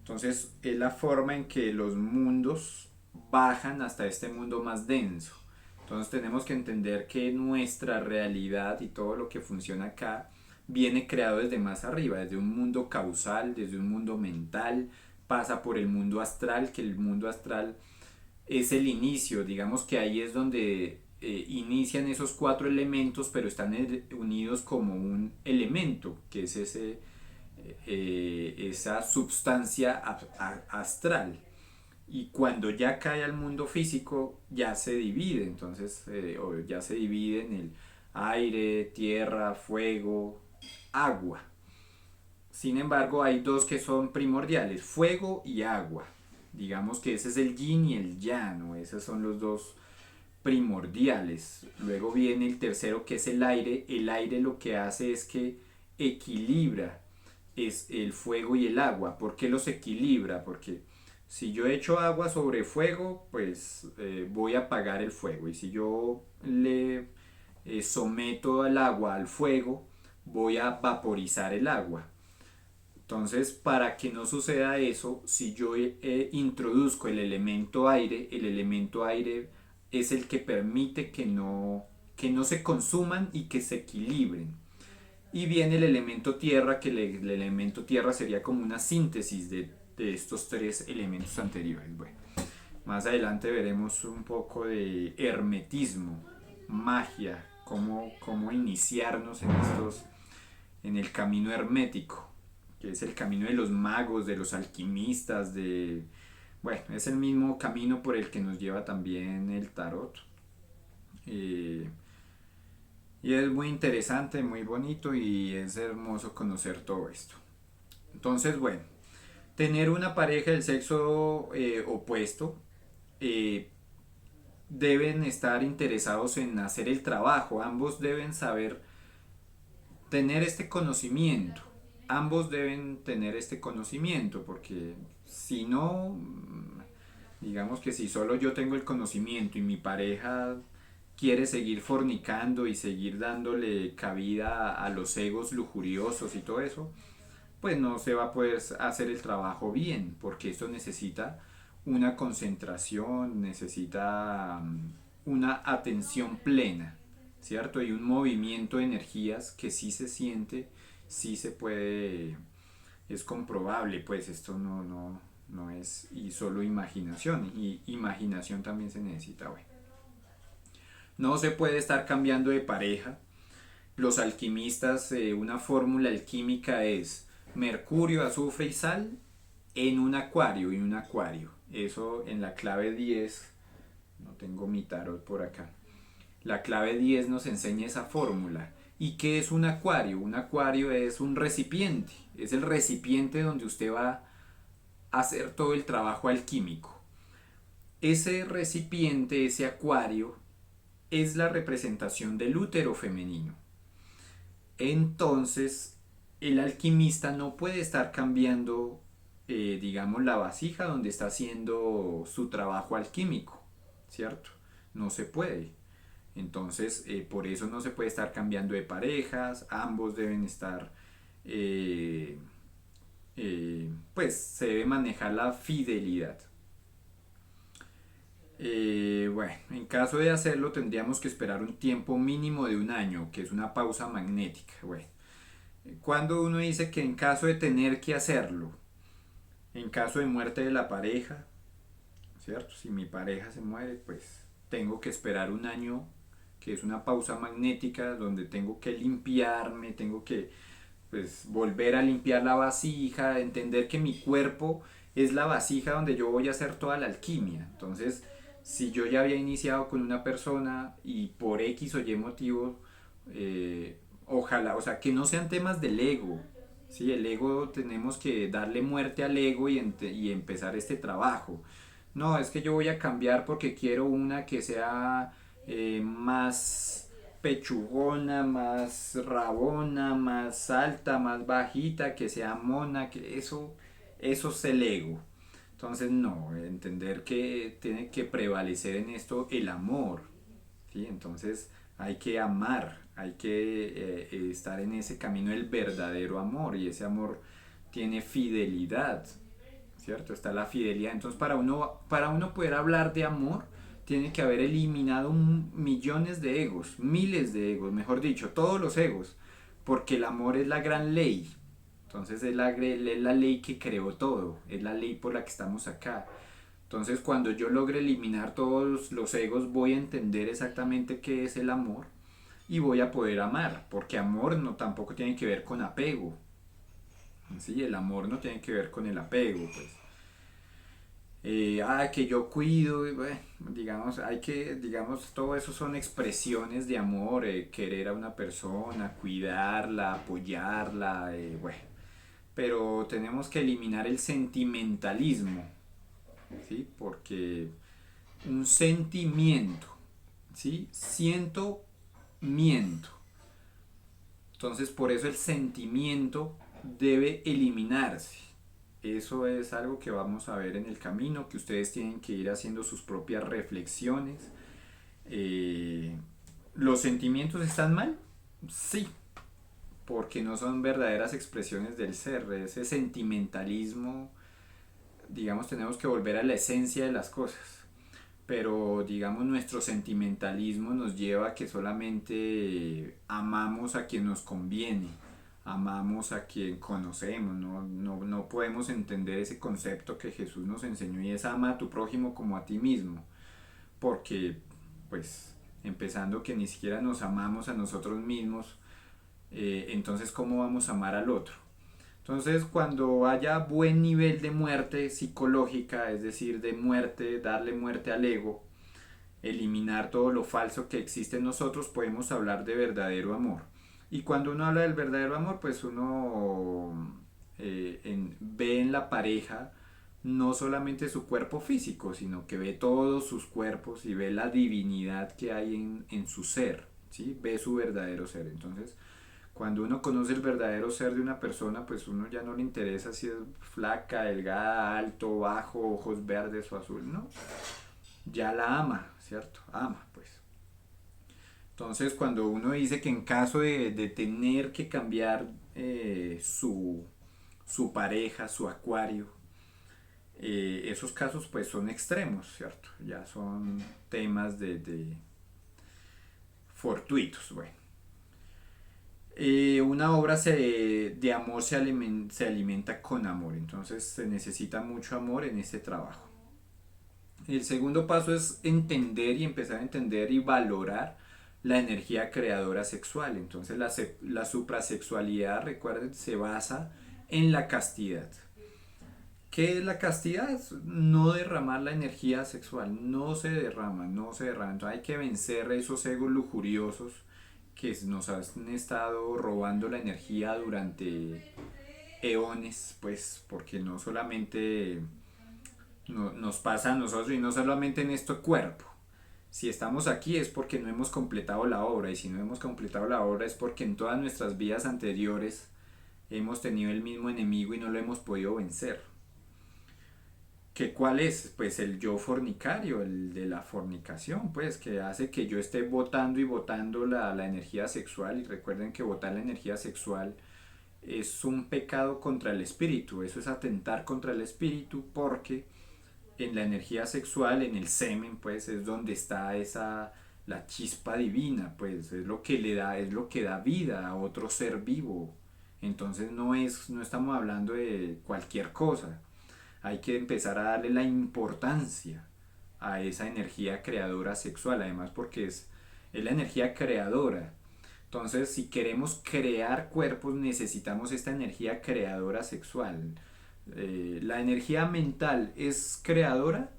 Entonces es la forma en que los mundos bajan hasta este mundo más denso. Entonces tenemos que entender que nuestra realidad y todo lo que funciona acá viene creado desde más arriba, desde un mundo causal, desde un mundo mental, pasa por el mundo astral, que el mundo astral es el inicio, digamos que ahí es donde inician esos cuatro elementos, pero están unidos como un elemento, que es esa sustancia astral. Y cuando ya cae al mundo físico, ya se divide, entonces ya se divide en el aire, tierra, fuego, agua. Sin embargo, hay dos que son primordiales, fuego y agua. Digamos que ese es el yin y el yang, ¿no? Esos son los dos primordiales. Luego viene el tercero que es el aire. El aire lo que hace es que equilibra es el fuego y el agua. ¿Por qué los equilibra? Porque si yo echo agua sobre fuego, pues voy a apagar el fuego. Y si yo le someto al agua al fuego, voy a vaporizar el agua. Entonces, para que no suceda eso, si yo introduzco el elemento aire es el que permite que no se consuman y que se equilibren. Y viene el elemento tierra, que el elemento tierra sería como una síntesis de estos tres elementos anteriores. Bueno, más adelante veremos un poco de hermetismo, magia, cómo iniciarnos en el camino hermético, que es el camino de los magos, de los alquimistas, bueno, es el mismo camino por el que nos lleva también el tarot. Eh, y es muy interesante, muy bonito y es hermoso conocer todo esto. Entonces, bueno, tener una pareja del sexo opuesto, eh, deben estar interesados en hacer el trabajo, ambos deben saber tener este conocimiento. Ambos deben tener este conocimiento porque si no, Digamos que si solo yo tengo el conocimiento y mi pareja quiere seguir fornicando y seguir dándole cabida a los egos lujuriosos y todo eso, pues no se va a poder hacer el trabajo bien, porque esto necesita una concentración, necesita una atención plena, ¿cierto? Y un movimiento de energías que sí se siente, sí se puede, es comprobable, pues esto no es y solo imaginación, y imaginación también se necesita, bueno. No se puede estar cambiando de pareja. Los alquimistas, una fórmula alquímica es mercurio, azufre y sal en un acuario y un acuario. Eso en la clave 10, no tengo mi tarot por acá. La clave 10 nos enseña esa fórmula. ¿Y qué es un acuario? Un acuario es un recipiente. Es el recipiente donde usted va a hacer todo el trabajo alquímico. Ese recipiente, ese acuario, es la representación del útero femenino. Entonces, el alquimista no puede estar cambiando, digamos, la vasija donde está haciendo su trabajo alquímico, ¿cierto? No se puede. Entonces, por eso no se puede estar cambiando de parejas, ambos deben estar, eh, pues se debe manejar la fidelidad. Bueno, en caso de hacerlo tendríamos que esperar un tiempo mínimo de un año, que es una pausa magnética. Bueno, cuando uno dice que en caso de tener que hacerlo, en caso de muerte de la pareja, ¿cierto? Si mi pareja se muere, pues tengo que esperar un año, que es una pausa magnética donde tengo que limpiarme, tengo que pues volver a limpiar la vasija, entender que mi cuerpo es la vasija donde yo voy a hacer toda la alquimia. Entonces, si yo ya había iniciado con una persona y por X o Y motivo, ojalá, o sea, que no sean temas del ego. Sí, el ego tenemos que darle muerte al ego y empezar este trabajo. No, es que yo voy a cambiar porque quiero una que sea más pechugona, más rabona, más alta, más bajita, que sea mona, que eso es el ego. Entonces no, entender que tiene que prevalecer en esto el amor, ¿sí? Entonces hay que amar, hay que estar en ese camino del verdadero amor y ese amor tiene fidelidad, ¿cierto? Está la fidelidad. Entonces, para uno poder hablar de amor, tiene que haber eliminado millones de egos, miles de egos, mejor dicho, todos los egos, porque el amor es la gran ley. Entonces, es la ley que creó todo, es la ley por la que estamos acá. Entonces, cuando yo logre eliminar todos los egos, voy a entender exactamente qué es el amor y voy a poder amar, porque amor no tampoco tiene que ver con apego. Sí, el amor no tiene que ver con el apego, pues. Que yo cuido, bueno, digamos, digamos, todo eso son expresiones de amor, querer a una persona, cuidarla, apoyarla, bueno, pero tenemos que eliminar el sentimentalismo, ¿sí? Porque un sentimiento, ¿sí? Siento, miento. Entonces, por eso el sentimiento debe eliminarse. Eso es algo que vamos a ver en el camino, que ustedes tienen que ir haciendo sus propias reflexiones. Eh, ¿Los sentimientos están mal? Sí, porque no son verdaderas expresiones del ser. Ese sentimentalismo, digamos, tenemos que volver a la esencia de las cosas. Pero, digamos, nuestro sentimentalismo nos lleva a que solamente amamos a quien nos conviene, amamos a quien conocemos, no podemos entender ese concepto que Jesús nos enseñó y es ama a tu prójimo como a ti mismo, porque pues empezando que ni siquiera nos amamos a nosotros mismos, entonces ¿cómo vamos a amar al otro? Entonces cuando haya buen nivel de muerte psicológica, es decir, de muerte, darle muerte al ego, eliminar todo lo falso que existe en nosotros, podemos hablar de verdadero amor. Y cuando uno habla del verdadero amor, pues uno ve en la pareja no solamente su cuerpo físico, sino que ve todos sus cuerpos y ve la divinidad que hay en su ser, ¿sí? Ve su verdadero ser. Entonces, Cuando uno conoce el verdadero ser de una persona, pues uno ya no le interesa si es flaca, delgada, alto, bajo, ojos verdes o azul, no. Ya la ama, ¿cierto? Ama, pues. Entonces, cuando uno dice que en caso de tener que cambiar su pareja, su acuario, esos casos pues son extremos, ¿cierto? Ya son temas de fortuitos, bueno. Una obra de amor se alimenta con amor, entonces se necesita mucho amor en este trabajo. El segundo paso es entender y empezar a entender y valorar la energía creadora sexual. Entonces la suprasexualidad, recuerden, se basa en la castidad. ¿Qué es la castidad? No derramar la energía sexual, no se derrama, no se derrama. Entonces hay que vencer esos egos lujuriosos que nos han estado robando la energía durante eones, pues porque no solamente nos pasa a nosotros y no solamente en este cuerpo. Si estamos aquí es porque no hemos completado la obra y si no hemos completado la obra es porque en todas nuestras vidas anteriores hemos tenido el mismo enemigo y no lo hemos podido vencer. ¿Que cuál es? Pues el yo fornicario, el de la fornicación, pues que hace que yo esté botando y botando la energía sexual y recuerden que botar la energía sexual es un pecado contra el espíritu, eso es atentar contra el espíritu porque en la energía sexual, en el semen, pues es donde está esa la chispa divina, pues es lo que le da, es lo que da vida a otro ser vivo. Entonces no estamos hablando de cualquier cosa. Hay que empezar a darle la importancia a esa energía creadora sexual, además porque es la energía creadora. Entonces, si queremos crear cuerpos, necesitamos esta energía creadora sexual. La energía mental es creadora,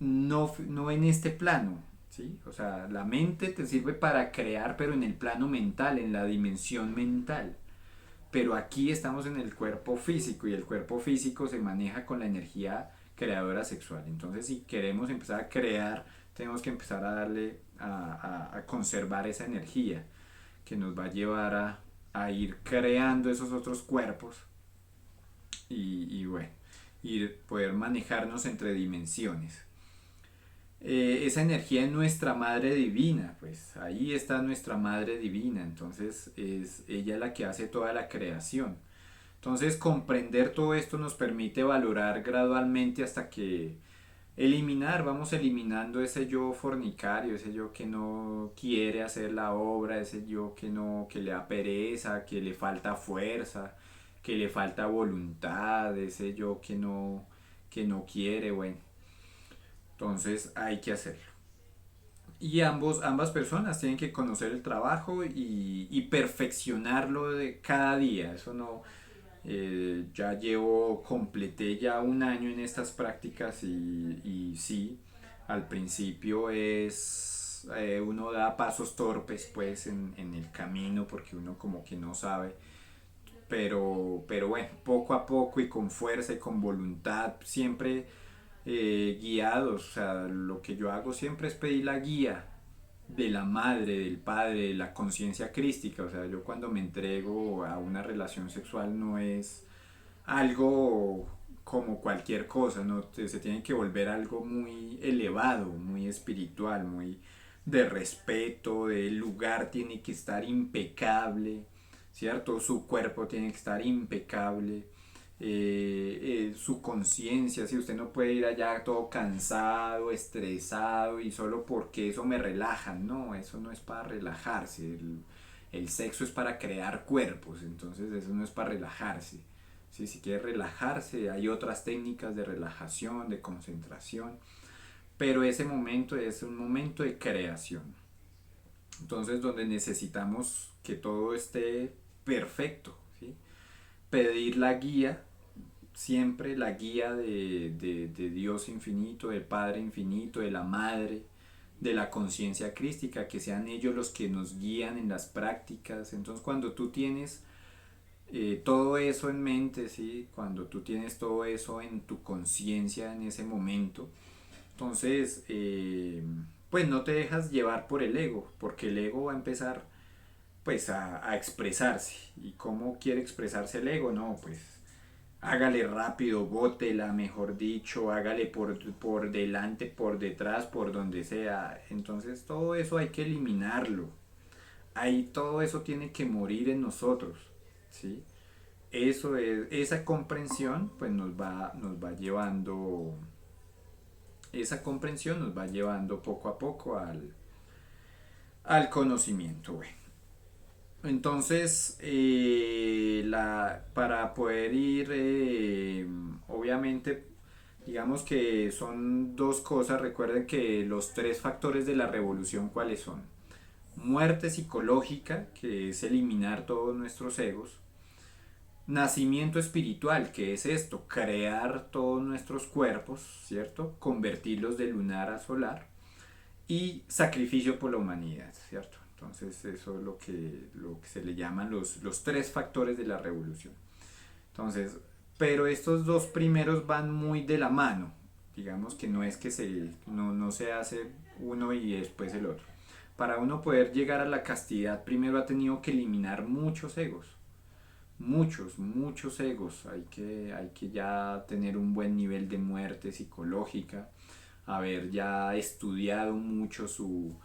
no en este plano, ¿sí? O sea, la mente te sirve para crear, pero en el plano mental, en la dimensión mental. Pero aquí estamos en el cuerpo físico y el cuerpo físico se maneja con la energía creadora sexual. Entonces, si queremos empezar a crear, tenemos que empezar a darle, a conservar esa energía que nos va a llevar a ir creando esos otros cuerpos y bueno, y poder manejarnos entre dimensiones. Esa energía es nuestra madre divina, pues ahí está nuestra madre divina, entonces es ella la que hace toda la creación. Entonces comprender todo esto nos permite valorar gradualmente hasta que vamos eliminando ese yo fornicario, ese yo que no quiere hacer la obra, ese yo que no, que le da pereza, que le falta fuerza, que le falta voluntad, ese yo que no quiere, bueno. Entonces hay que hacerlo. Y ambas personas tienen que conocer el trabajo y perfeccionarlo de cada día. Eso no, completé ya un año en estas prácticas y sí, al principio uno da pasos torpes pues en el camino porque uno como que no sabe, pero bueno, poco a poco y con fuerza y con voluntad, siempre guiados, o sea, lo que yo hago siempre es pedir la guía de la madre, del padre, de la conciencia crística, o sea, yo cuando me entrego a una relación sexual no es algo como cualquier cosa, ¿no? Se tiene que volver algo muy elevado, muy espiritual, muy de respeto, el lugar tiene que estar impecable, ¿cierto? Su cuerpo tiene que estar impecable, su conciencia, si usted no puede ir allá todo cansado, estresado y solo porque eso me relaja, no, eso no es para relajarse, el sexo es para crear cuerpos, entonces eso no es para relajarse. ¿Sí? Si quiere relajarse, hay otras técnicas de relajación, de concentración, pero ese momento es un momento de creación. Entonces, donde necesitamos que todo esté perfecto, ¿sí? Pedir la guía, siempre la guía de Dios infinito, del Padre infinito, de la Madre, de la conciencia crística, que sean ellos los que nos guían en las prácticas. Entonces, cuando tú tienes todo eso en mente, ¿sí? Cuando tú tienes todo eso en tu conciencia en ese momento, entonces, pues no te dejas llevar por el ego, porque el ego va a empezar. pues a expresarse. ¿Y cómo quiere expresarse el ego? No, pues hágale rápido, bótela, mejor dicho, hágale por delante, por detrás, por donde sea. Entonces todo eso hay que eliminarlo. Ahí todo eso tiene que morir en nosotros, ¿sí? Eso es, esa comprensión pues nos va llevando, esa comprensión nos va llevando poco a poco al conocimiento, bueno. Entonces, para poder ir, obviamente, digamos que son dos cosas. Recuerden que los tres factores de la revolución, ¿cuáles son? Muerte psicológica, que es eliminar todos nuestros egos. Nacimiento espiritual, que es esto, crear todos nuestros cuerpos, ¿cierto? Convertirlos de lunar a solar. Y sacrificio por la humanidad, ¿cierto? Entonces eso es lo que se le llaman los tres factores de la revolución. Entonces, pero estos dos primeros van muy de la mano. Digamos que no es que no se hace uno y después el otro. Para uno poder llegar a la castidad, primero ha tenido que eliminar muchos egos. Muchos egos. Hay que ya tener un buen nivel de muerte psicológica, haber ya estudiado mucho su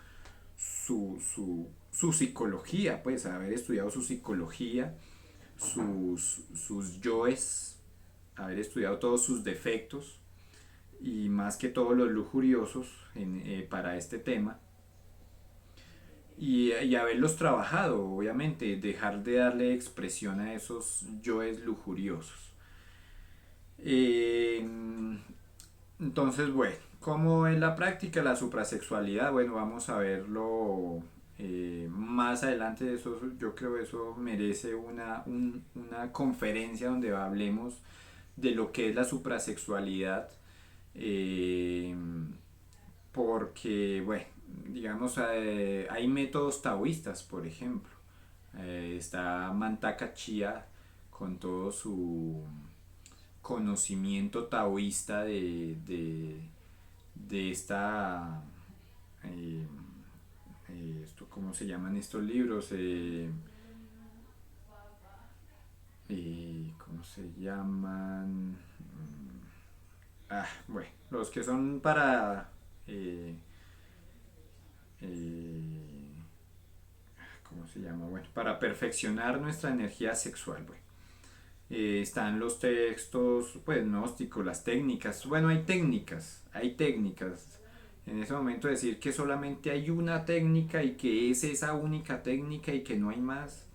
psicología, pues haber estudiado su psicología, sus yoes, haber estudiado todos sus defectos y más que todos los lujuriosos para este tema y haberlos trabajado, obviamente, dejar de darle expresión a esos yoes lujuriosos. Eh, entonces, bueno, ¿cómo es la práctica? La suprasexualidad, bueno, vamos a verlo más adelante. Eso, yo creo que eso merece una conferencia donde hablemos de lo que es la suprasexualidad. eh, Porque, bueno, digamos, hay métodos taoístas, por ejemplo. Está Mantaka Chia con todo su conocimiento taoísta de esta... eh, ¿cómo se llaman estos libros? ¿Cómo se llaman? Bueno, los que son para... eh, eh, ¿cómo se llama? Bueno, para perfeccionar nuestra energía sexual, bueno. Están los textos, pues, gnósticos, las técnicas. Bueno, hay técnicas. En ese momento decir que solamente hay una técnica y que es esa única técnica y que no hay más,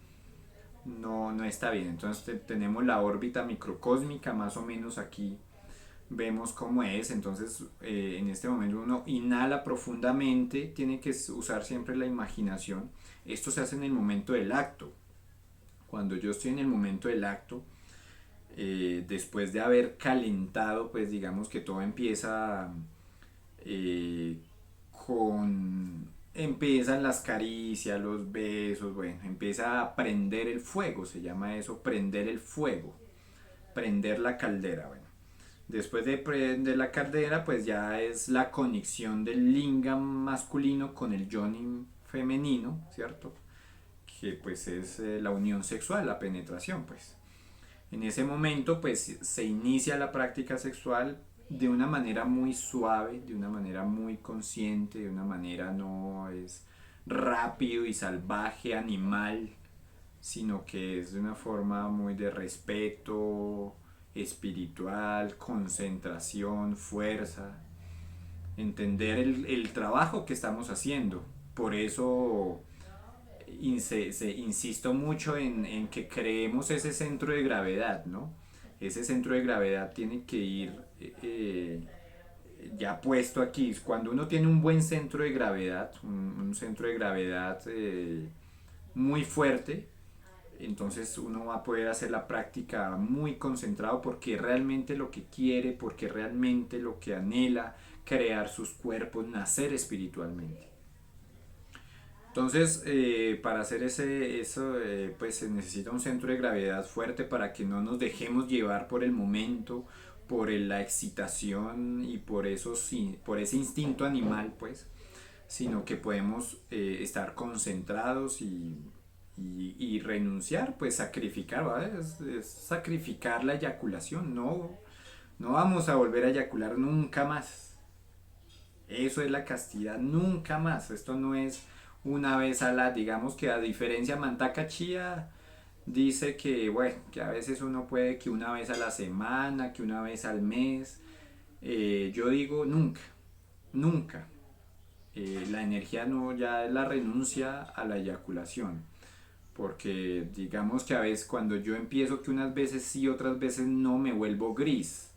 no está bien. Entonces tenemos la órbita microcósmica más o menos aquí. Vemos cómo es. Entonces, en este momento uno inhala profundamente, tiene que usar siempre la imaginación. Esto se hace en el momento del acto. Cuando yo estoy en el momento del acto, después de haber calentado, pues digamos que todo empieza eh, empiezan las caricias, los besos, bueno, empieza a prender el fuego, se llama eso, prender el fuego, prender la caldera, bueno. Después de prender la caldera, pues ya es la conexión del lingam masculino con el yoni femenino, ¿cierto? Que pues es la unión sexual, la penetración, pues. En ese momento pues se inicia la práctica sexual de una manera muy suave, de una manera muy consciente, de una manera no es rápido y salvaje, animal, sino que es de una forma muy de respeto espiritual, concentración, fuerza, entender el trabajo que estamos haciendo. Por eso insisto mucho en que creemos ese centro de gravedad, ¿no? Ese centro de gravedad tiene que ir ya puesto aquí. Cuando uno tiene un buen centro de gravedad, un centro de gravedad muy fuerte, entonces uno va a poder hacer la práctica muy concentrado porque realmente lo que quiere, porque realmente lo que anhela, crear sus cuerpos, nacer espiritualmente. Entonces, para hacer eso, pues se necesita un centro de gravedad fuerte para que no nos dejemos llevar por el momento, por la excitación y por ese instinto animal, pues, sino que podemos estar concentrados y renunciar, pues sacrificar, ¿vale? Es sacrificar la eyaculación, no, no vamos a volver a eyacular nunca más. Eso es la castidad, nunca más. Esto no es una vez a la, digamos que a diferencia Mantaca Chía dice que, bueno, que a veces uno puede que una vez a la semana, que una vez al mes. Yo digo nunca, nunca. La energía no ya es la renuncia a la eyaculación. Porque digamos que a veces cuando yo empiezo que unas veces sí, otras veces no, me vuelvo gris.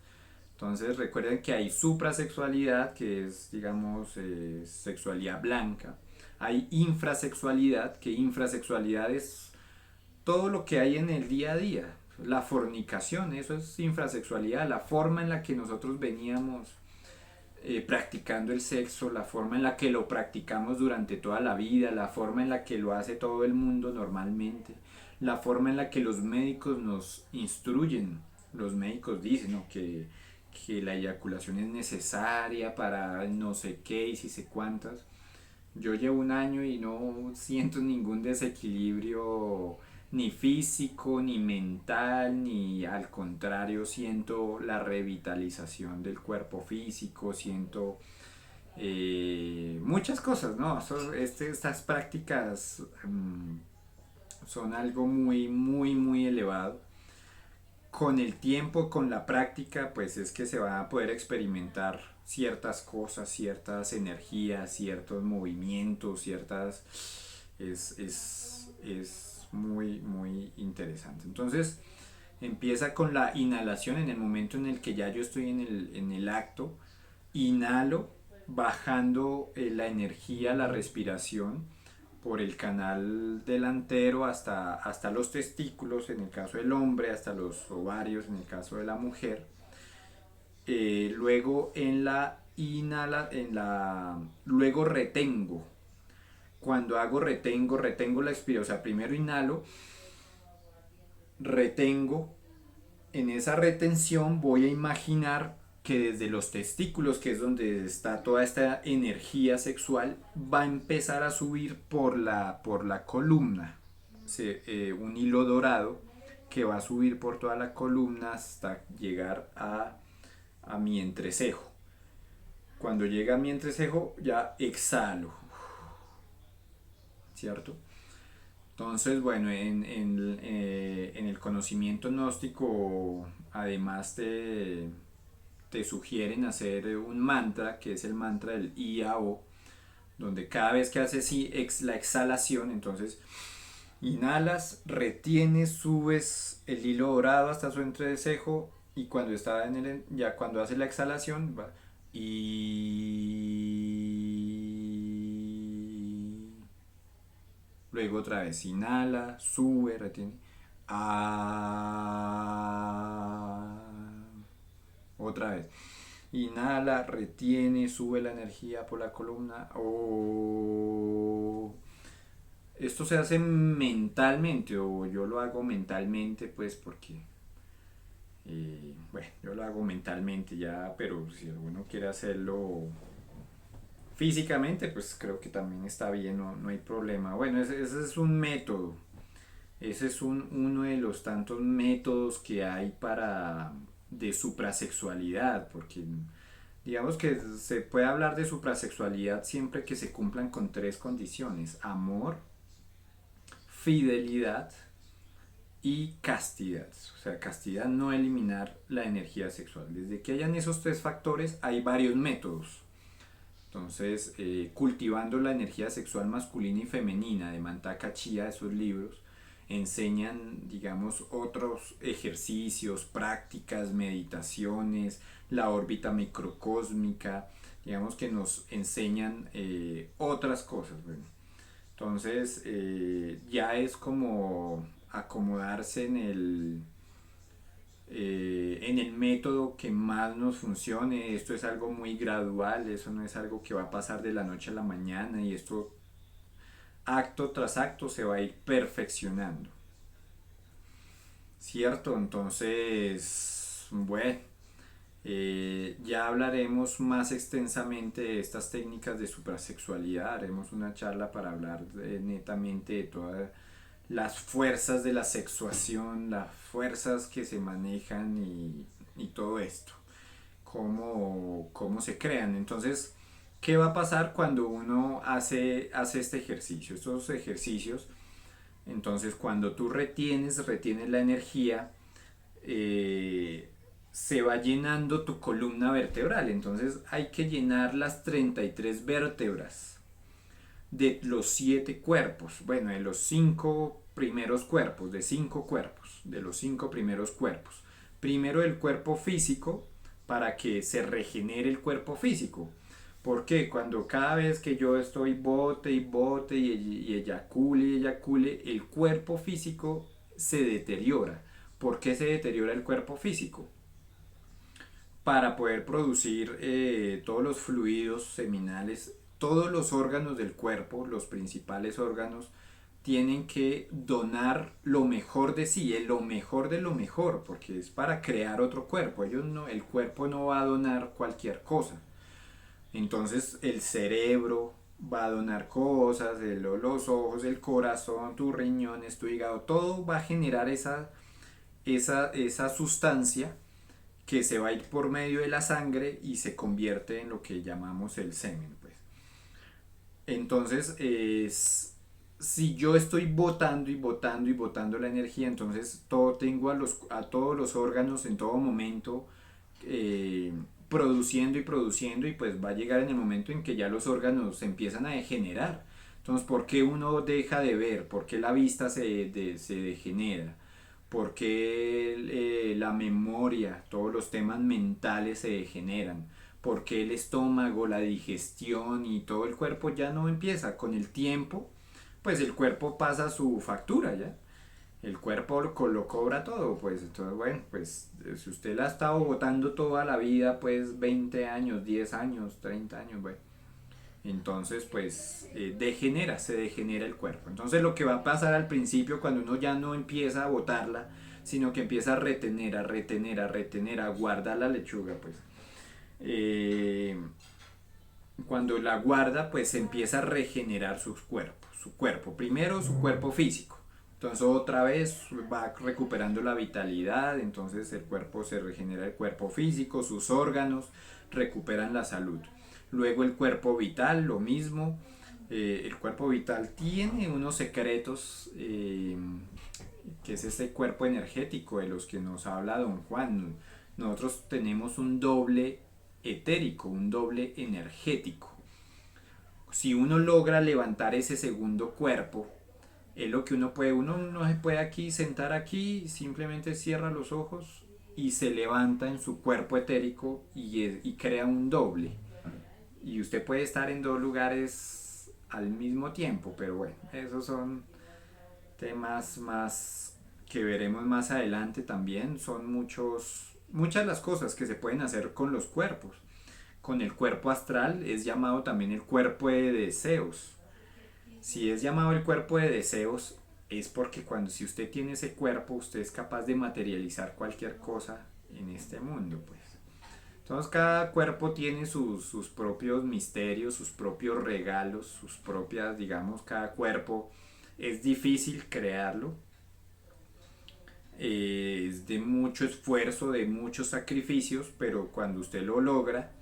Entonces recuerden que hay suprasexualidad, que es, digamos, sexualidad blanca. Hay infrasexualidad, que infrasexualidad es todo lo que hay en el día a día. La fornicación, eso es infrasexualidad, la forma en la que nosotros veníamos practicando el sexo, la forma en la que lo practicamos durante toda la vida, la forma en la que lo hace todo el mundo normalmente, la forma en la que los médicos nos instruyen. Los médicos dicen, ¿no?, que la eyaculación es necesaria para no sé qué y si sé cuántas. Yo llevo un año y no siento ningún desequilibrio ni físico, ni mental, ni al contrario, siento la revitalización del cuerpo físico, siento muchas cosas, ¿no? Estas prácticas son algo muy, muy, muy elevado. Con el tiempo, con la práctica, pues es que se va a poder experimentar ciertas cosas, ciertas energías, ciertos movimientos, ciertas... Es muy, muy interesante. Entonces empieza con la inhalación en el momento en el que ya yo estoy en el acto. Inhalo bajando la energía, la respiración por el canal delantero hasta los testículos en el caso del hombre, hasta los ovarios en el caso de la mujer. Luego en la luego retengo. Cuando hago retengo la expiración. O sea, primero inhalo, retengo. En esa retención voy a imaginar que desde los testículos, que es donde está toda esta energía sexual, va a empezar a subir por la columna. Un hilo dorado que va a subir por toda la columna hasta llegar a mi entrecejo. Cuando llega a mi entrecejo ya exhalo, ¿cierto? Entonces, bueno, en el conocimiento gnóstico además te sugieren hacer un mantra, que es el mantra del IAO, donde cada vez que haces la exhalación, entonces inhalas, retienes, subes el hilo dorado hasta su entrecejo y cuando está ya cuando haces la exhalación va y luego otra vez inhala, sube, retiene, ah, otra vez. Inhala, retiene, sube la energía por la columna. Oh. Esto se hace mentalmente o yo lo hago mentalmente pues porque bueno, yo lo hago mentalmente ya, pero si alguno quiere hacerlo físicamente pues creo que también está bien, no, no hay problema. Bueno, ese es un método. Ese es uno de los tantos métodos que hay para de suprasexualidad, porque digamos que se puede hablar de suprasexualidad siempre que se cumplan con tres condiciones: amor, fidelidad y castidad. O sea, castidad, no eliminar la energía sexual. Desde que hayan esos tres factores hay varios métodos. Entonces, cultivando la energía sexual masculina y femenina de Mantaca Chía, esos libros, enseñan, digamos, otros ejercicios, prácticas, meditaciones, la órbita microcósmica, digamos que nos enseñan otras cosas. Bueno, entonces, ya es como acomodarse en el método que más nos funcione. Esto es algo muy gradual, eso no es algo que va a pasar de la noche a la mañana y esto acto tras acto se va a ir perfeccionando, ¿cierto? Entonces, bueno, ya hablaremos más extensamente de estas técnicas de suprasexualidad, haremos una charla para hablar netamente de toda las fuerzas de la sexuación, las fuerzas que se manejan y todo esto, cómo se crean. Entonces, ¿qué va a pasar cuando uno hace este ejercicio? Estos ejercicios, entonces cuando tú retienes la energía, eh, se va llenando tu columna vertebral. Entonces hay que llenar las 33 vértebras de los 7 cuerpos, bueno, de los 5 primeros cuerpos, de 5 cuerpos, de los 5 primeros cuerpos. Primero el cuerpo físico, para que se regenere el cuerpo físico. Porque cuando cada vez que yo estoy bote y bote y eyacule, el cuerpo físico se deteriora. ¿Por qué se deteriora el cuerpo físico? Para poder producir todos los fluidos seminales, todos los órganos del cuerpo, los principales órganos, tienen que donar lo mejor de sí, lo mejor de lo mejor, porque es para crear otro cuerpo. El cuerpo no va a donar cualquier cosa. Entonces el cerebro va a donar cosas, los ojos, el corazón, tus riñones, tu hígado, todo va a generar esa sustancia que se va a ir por medio de la sangre y se convierte en lo que llamamos el semen, pues. Entonces, si yo estoy botando y botando y botando la energía, entonces tengo a todos los órganos en todo momento eh, produciendo y produciendo, y pues va a llegar en el momento en que ya los órganos se empiezan a degenerar. Entonces, ¿por qué uno deja de ver? ¿Por qué la vista se degenera? ¿Por qué la memoria, todos los temas mentales se degeneran? ¿Por qué el estómago, la digestión y todo el cuerpo ya no empieza? Con el tiempo, pues el cuerpo pasa su factura ya. El cuerpo lo cobra todo, pues entonces bueno, pues si usted la ha estado botando toda la vida, pues 20 años, 10 años, 30 años, bueno, entonces pues se degenera el cuerpo. Entonces lo que va a pasar al principio cuando uno ya no empieza a botarla, sino que empieza a retener, a retener, a retener, a guardar la lechuga, pues eh, cuando la guarda, pues empieza a regenerar su cuerpo, primero su cuerpo físico. Entonces otra vez va recuperando la vitalidad, entonces el cuerpo se regenera, el cuerpo físico, sus órganos recuperan la salud. Luego el cuerpo vital, lo mismo. El cuerpo vital tiene unos secretos, que es este cuerpo energético de los que nos habla don Juan. Nosotros tenemos un doble etérico, un doble energético. Si uno logra levantar ese segundo cuerpo, es lo que uno no se puede aquí sentar aquí, simplemente cierra los ojos y se levanta en su cuerpo etérico y crea un doble. Y usted puede estar en dos lugares al mismo tiempo, pero bueno, esos son temas más que veremos más adelante también. Son muchas las cosas que se pueden hacer con los cuerpos. Con el cuerpo astral es llamado también el cuerpo de deseos. Si es llamado el cuerpo de deseos, es porque si usted tiene ese cuerpo, usted es capaz de materializar cualquier cosa en este mundo, pues. Entonces cada cuerpo tiene sus propios misterios, sus propios regalos, sus propias, digamos, cada cuerpo es difícil crearlo, es de mucho esfuerzo, de muchos sacrificios, pero cuando usted lo logra,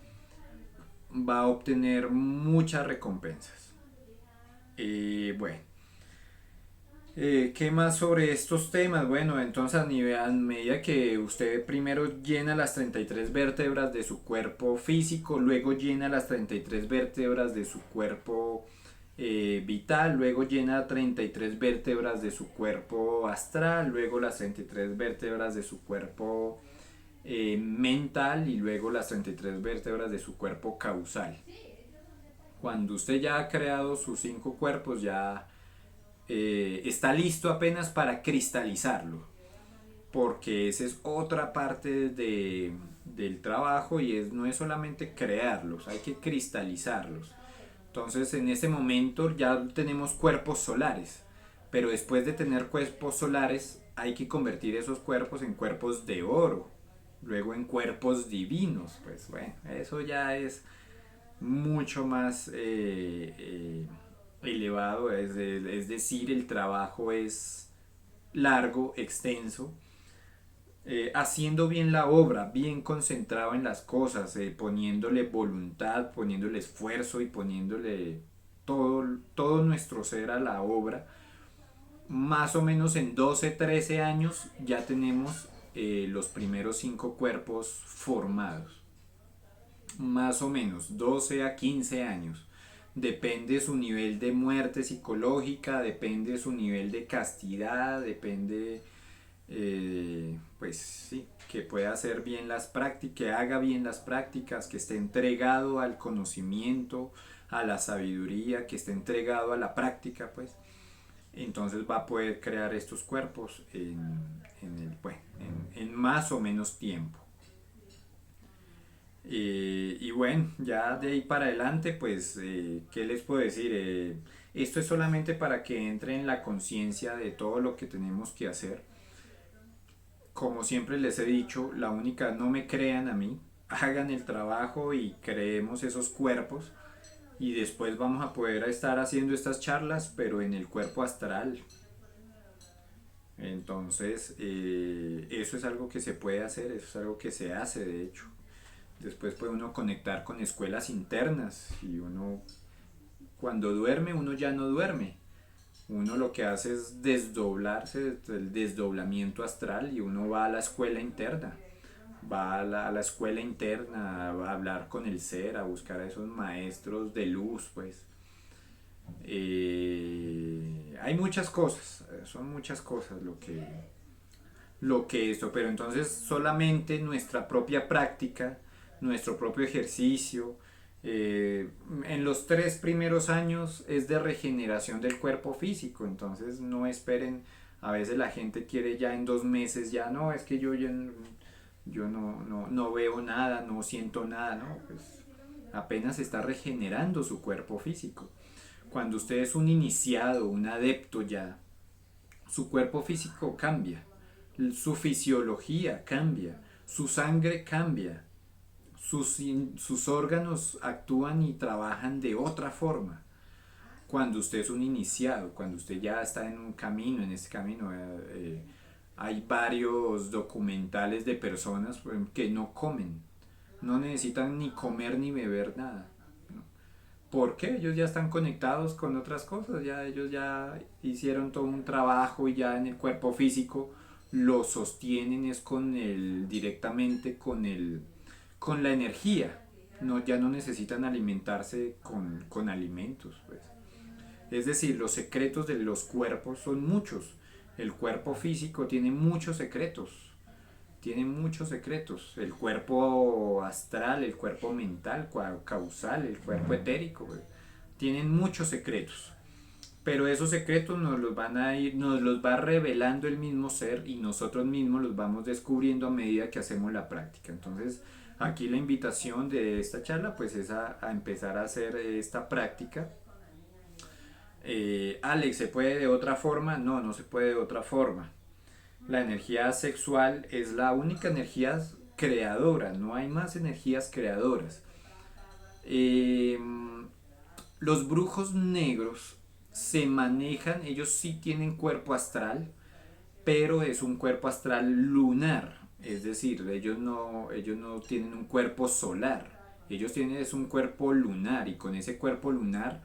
va a obtener muchas recompensas. Bueno, ¿qué más sobre estos temas? Bueno, entonces a medida que usted primero llena las 33 vértebras de su cuerpo físico, luego llena las 33 vértebras de su cuerpo vital, luego llena 33 vértebras de su cuerpo astral, luego las 33 vértebras de su cuerpo mental y luego las 33 vértebras de su cuerpo causal. Cuando usted ya ha creado sus 5 cuerpos, ya está listo apenas para cristalizarlo, porque esa es otra parte del trabajo y no es solamente crearlos, hay que cristalizarlos. Entonces en ese momento ya tenemos cuerpos solares, pero después de tener cuerpos solares hay que convertir esos cuerpos en cuerpos de oro, luego en cuerpos divinos. Pues bueno, eso ya es mucho más elevado, es decir, el trabajo es largo, extenso, haciendo bien la obra, bien concentrado en las cosas, poniéndole voluntad, poniéndole esfuerzo y poniéndole todo nuestro ser a la obra, más o menos en 12 13 años ya tenemos los primeros 5 cuerpos formados. Más o menos 12 a 15 años. Depende su nivel de muerte psicológica, depende su nivel de castidad, depende, pues sí, que pueda hacer bien las prácticas, que haga bien las prácticas, que esté entregado al conocimiento, a la sabiduría, que esté entregado a la práctica, pues entonces va a poder crear estos cuerpos bueno, en más o menos tiempo. Y bueno, ya de ahí para adelante, pues, ¿qué les puedo decir? Esto es solamente para que entre en la conciencia de todo lo que tenemos que hacer. Como siempre les he dicho, la única, no me crean a mí, hagan el trabajo y creemos esos cuerpos y después vamos a poder estar haciendo estas charlas, pero en el cuerpo astral. Entonces, eso es algo que se puede hacer, eso es algo que se hace de hecho. Después puede uno conectar con escuelas internas y uno cuando duerme uno ya no duerme. Uno lo que hace es desdoblarse, el desdoblamiento astral y uno va a la escuela interna. Va a la escuela interna a hablar con el ser, a buscar a esos maestros de luz, pues. Hay muchas cosas, son muchas cosas lo que esto, pero entonces solamente nuestra propia práctica, nuestro propio ejercicio, en los 3 primeros años es de regeneración del cuerpo físico, entonces no esperen, a veces la gente quiere ya en 2 meses, ya no, es que yo no veo nada, no siento nada, no, pues apenas está regenerando su cuerpo físico. Cuando usted es un iniciado, un adepto ya, su cuerpo físico cambia, su fisiología cambia, su sangre cambia, sus órganos actúan y trabajan de otra forma. Cuando usted es un iniciado, cuando usted ya está en un camino, en este camino, hay varios documentales de personas que no comen, no necesitan ni comer ni beber nada. Porque ellos ya están conectados con otras cosas, ya ellos ya hicieron todo un trabajo y ya en el cuerpo físico lo sostienen es directamente con la energía. No, ya no necesitan alimentarse con alimentos, pues. Es decir, los secretos de los cuerpos son muchos. El cuerpo físico tiene muchos secretos. Tiene muchos secretos. El cuerpo astral, el cuerpo mental, causal, el cuerpo etérico, güey. Tienen muchos secretos. Pero esos secretos nos los va revelando el mismo ser y nosotros mismos los vamos descubriendo a medida que hacemos la práctica. Entonces, aquí la invitación de esta charla pues es a empezar a hacer esta práctica. Alex, ¿se puede de otra forma? No, no se puede de otra forma. La energía sexual es la única energía creadora, no hay más energías creadoras. Eh, los brujos negros se manejan, ellos sí tienen cuerpo astral, pero es un cuerpo astral lunar, es decir, ellos no tienen un cuerpo solar, ellos tienen es un cuerpo lunar y con ese cuerpo lunar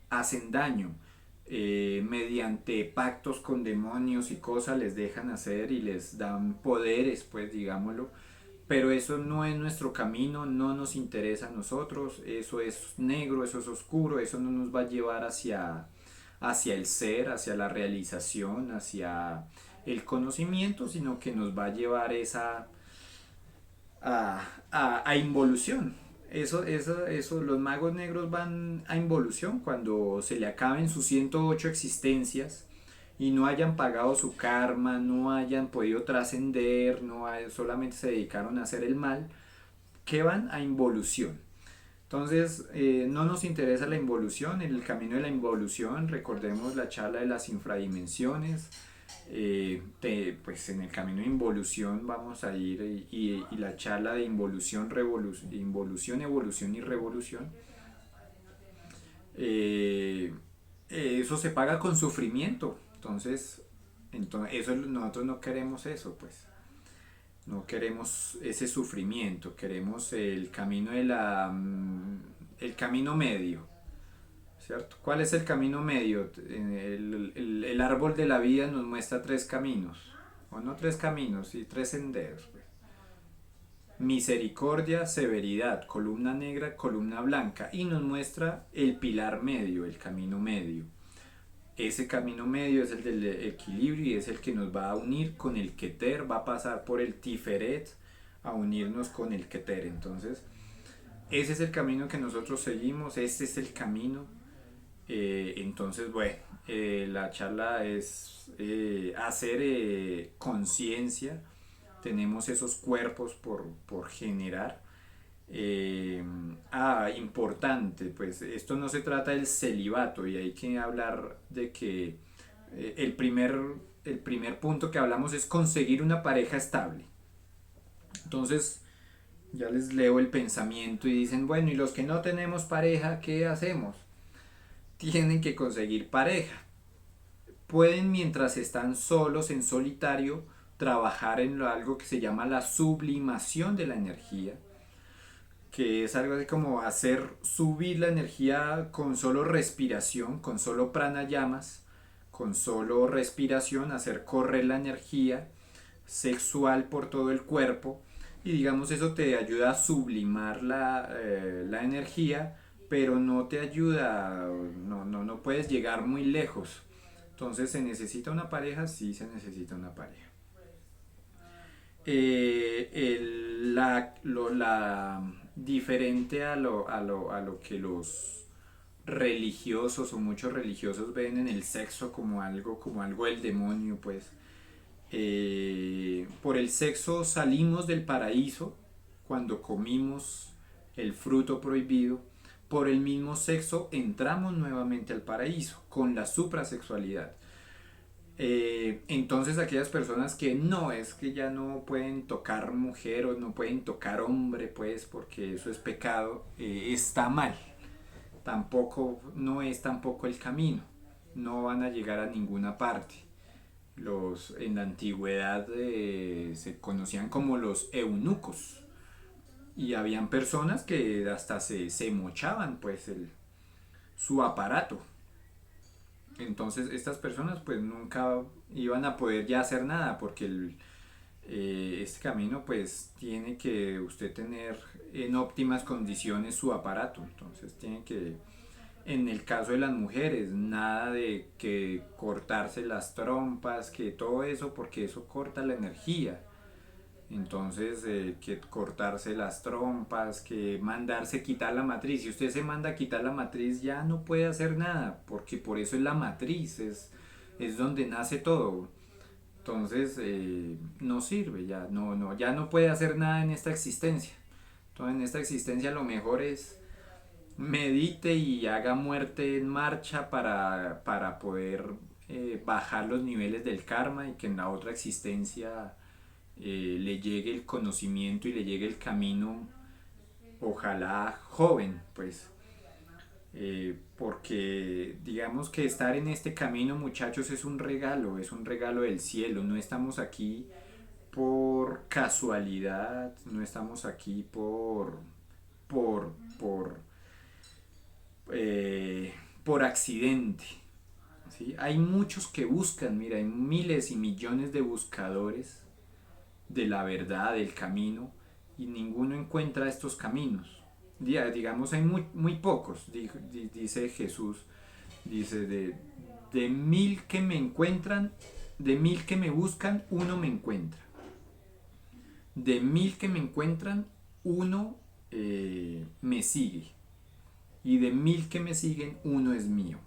hacen daño. Mediante pactos con demonios y cosas les dejan hacer y les dan poderes, pues digámoslo. Pero eso no es nuestro camino, no nos interesa a nosotros, eso es negro, eso es oscuro, eso no nos va a llevar hacia el ser, hacia la realización, hacia el conocimiento, sino que nos va a llevar a involución. Los magos negros van a involución cuando se le acaben sus 108 existencias y no hayan pagado su karma, no hayan podido trascender, solamente se dedicaron a hacer el mal, que van a involución. Entonces, no nos interesa la involución, en el camino de la involución, recordemos la charla de las infradimensiones, pues en el camino de involución vamos a ir y la charla de involución, evolución y revolución. eso se paga con sufrimiento. Entonces nosotros no queremos eso, pues. No queremos ese sufrimiento, queremos el camino el camino medio, ¿cierto? ¿Cuál es el camino medio? El árbol de la vida nos muestra tres caminos, o no tres caminos, y tres senderos, pues. Misericordia, severidad, columna negra, columna blanca, y nos muestra el pilar medio, el camino medio. Ese camino medio es el del equilibrio y es el que nos va a unir con el Keter, va a pasar por el Tiferet a unirnos con el Keter. Entonces, ese es el camino que nosotros seguimos, este es el camino. Entonces, bueno, la charla es hacer conciencia. Tenemos esos cuerpos por generar. Importante, pues esto no se trata del celibato y hay que hablar de que eh, el, primer, el primer punto que hablamos es conseguir una pareja estable. Entonces, ya les leo el pensamiento y dicen, bueno, y los que no tenemos pareja, ¿qué hacemos? Tienen que conseguir pareja. Pueden, mientras están solos en solitario, trabajar en algo que se llama la sublimación de la energía, que es algo así como hacer subir la energía con solo respiración, con solo pranayamas, con solo respiración, hacer correr la energía sexual por todo el cuerpo y digamos eso te ayuda a sublimar la energía, pero no te ayuda, no puedes llegar muy lejos. Entonces se necesita una pareja, sí se necesita una pareja. La diferente a lo que los religiosos o muchos religiosos ven en el sexo como algo del demonio, pues por el sexo salimos del paraíso cuando comimos el fruto prohibido, por el mismo sexo entramos nuevamente al paraíso con la suprasexualidad. Entonces aquellas personas que no, es que ya no pueden tocar mujer o no pueden tocar hombre, pues porque eso es pecado, está mal. Tampoco, no es tampoco el camino. No van a llegar a ninguna parte. En la antigüedad se conocían como los eunucos. Y habían personas que hasta se mochaban pues su aparato. Entonces estas personas pues nunca iban a poder ya hacer nada porque este camino pues tiene que usted tener en óptimas condiciones su aparato. Entonces tiene que, en el caso de las mujeres, nada de que cortarse las trompas, que todo eso porque eso corta la energía. Entonces, que cortarse las trompas, que mandarse quitar la matriz. Si usted se manda a quitar la matriz, ya no puede hacer nada, porque por eso es la matriz, es donde nace todo. Entonces, no sirve, ya no puede hacer nada en esta existencia. Entonces, en esta existencia lo mejor es medite y haga muerte en marcha para poder bajar los niveles del karma y que en la otra existencia le llegue el conocimiento y le llegue el camino, ojalá joven, pues, porque digamos que estar en este camino, muchachos, es un regalo del cielo, no estamos aquí por casualidad, no estamos aquí por, por, por accidente. ¿Sí? Hay muchos que buscan, mira, hay miles y millones de buscadores de la verdad, del camino, y ninguno encuentra estos caminos. Digamos, hay muy pocos, dice Jesús, dice, de mil que me encuentran, de mil que me buscan, uno me encuentra. De mil que me encuentran, uno me sigue. Y de mil que me siguen, uno es mío.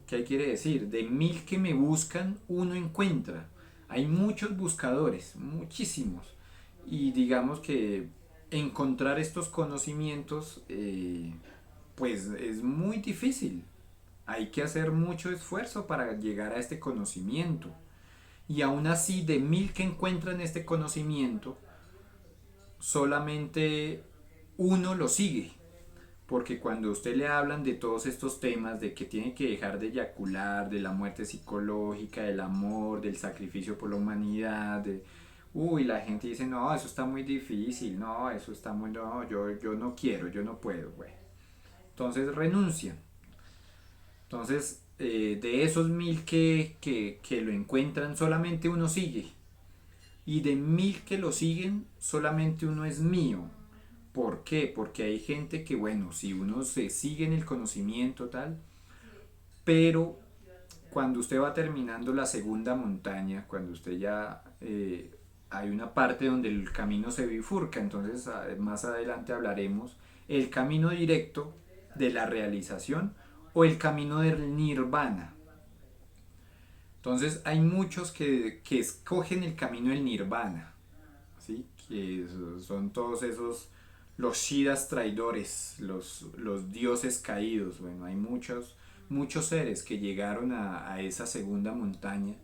¿Qué quiere decir? De mil que me buscan, uno encuentra. Hay muchos buscadores, muchísimos. Y digamos que encontrar estos conocimientos, pues es muy difícil. Hay que hacer mucho esfuerzo para llegar a este conocimiento. Y aún así, de mil que encuentran este conocimiento, solamente uno lo sigue. porque cuando a usted le hablan de todos estos temas, de que tiene que dejar de eyacular, de la muerte psicológica, del amor, del sacrificio por la humanidad, uy, la gente dice, no, eso está muy difícil, no, eso está muy, no, yo no quiero, yo no puedo, güey. Entonces renuncian. Entonces, de esos 1000 que lo encuentran, solamente uno sigue. Y de 1000 que lo siguen, solamente uno es mío. ¿Por qué? Porque hay gente que, bueno, si uno se sigue en el conocimiento tal, pero cuando usted va terminando la segunda montaña, cuando usted ya hay una parte donde el camino se bifurca, entonces más adelante hablaremos el camino directo de la realización o el camino del nirvana. Entonces hay muchos que escogen el camino del nirvana, ¿sí? Que son todos esos, los Shiras traidores, los dioses caídos. Bueno, hay muchos seres que llegaron a esa segunda montaña,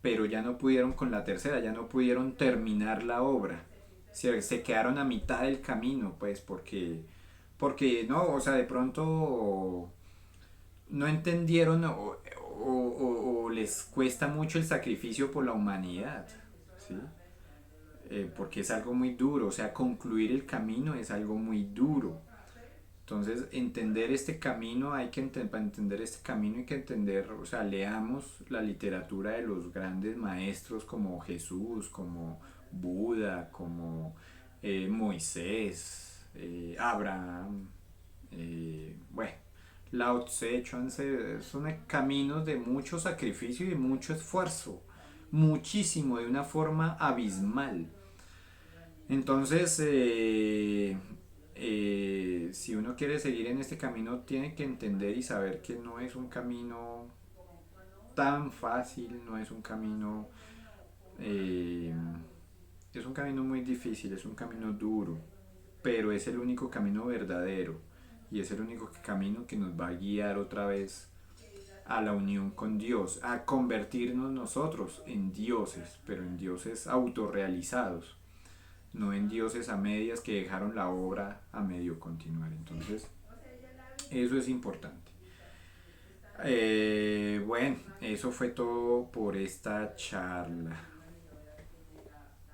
pero ya no pudieron con la tercera, ya no pudieron terminar la obra. Se quedaron a mitad del camino, pues, porque no, o sea, de pronto no entendieron o les cuesta mucho el sacrificio por la humanidad, ¿sí? Porque es algo muy duro, o sea, concluir el camino es algo muy duro. Entonces, entender este camino, para entender este camino hay que entender, o sea, leamos la literatura de los grandes maestros como Jesús, como Buda, como Moisés, Abraham, bueno, Lao Tse, Chuan Tse, son caminos de mucho sacrificio y de mucho esfuerzo, muchísimo, de una forma abismal. Entonces, si uno quiere seguir en este camino, tiene que entender y saber que no es un camino tan fácil, no es un camino, eh, es un camino muy difícil, es un camino duro, pero es el único camino verdadero y es el único camino que nos va a guiar otra vez a la unión con Dios, a convertirnos nosotros en dioses, pero en dioses autorrealizados, no en dioses a medias que dejaron la obra a medio continuar. Entonces, eso es importante. Bueno, eso fue todo por esta charla.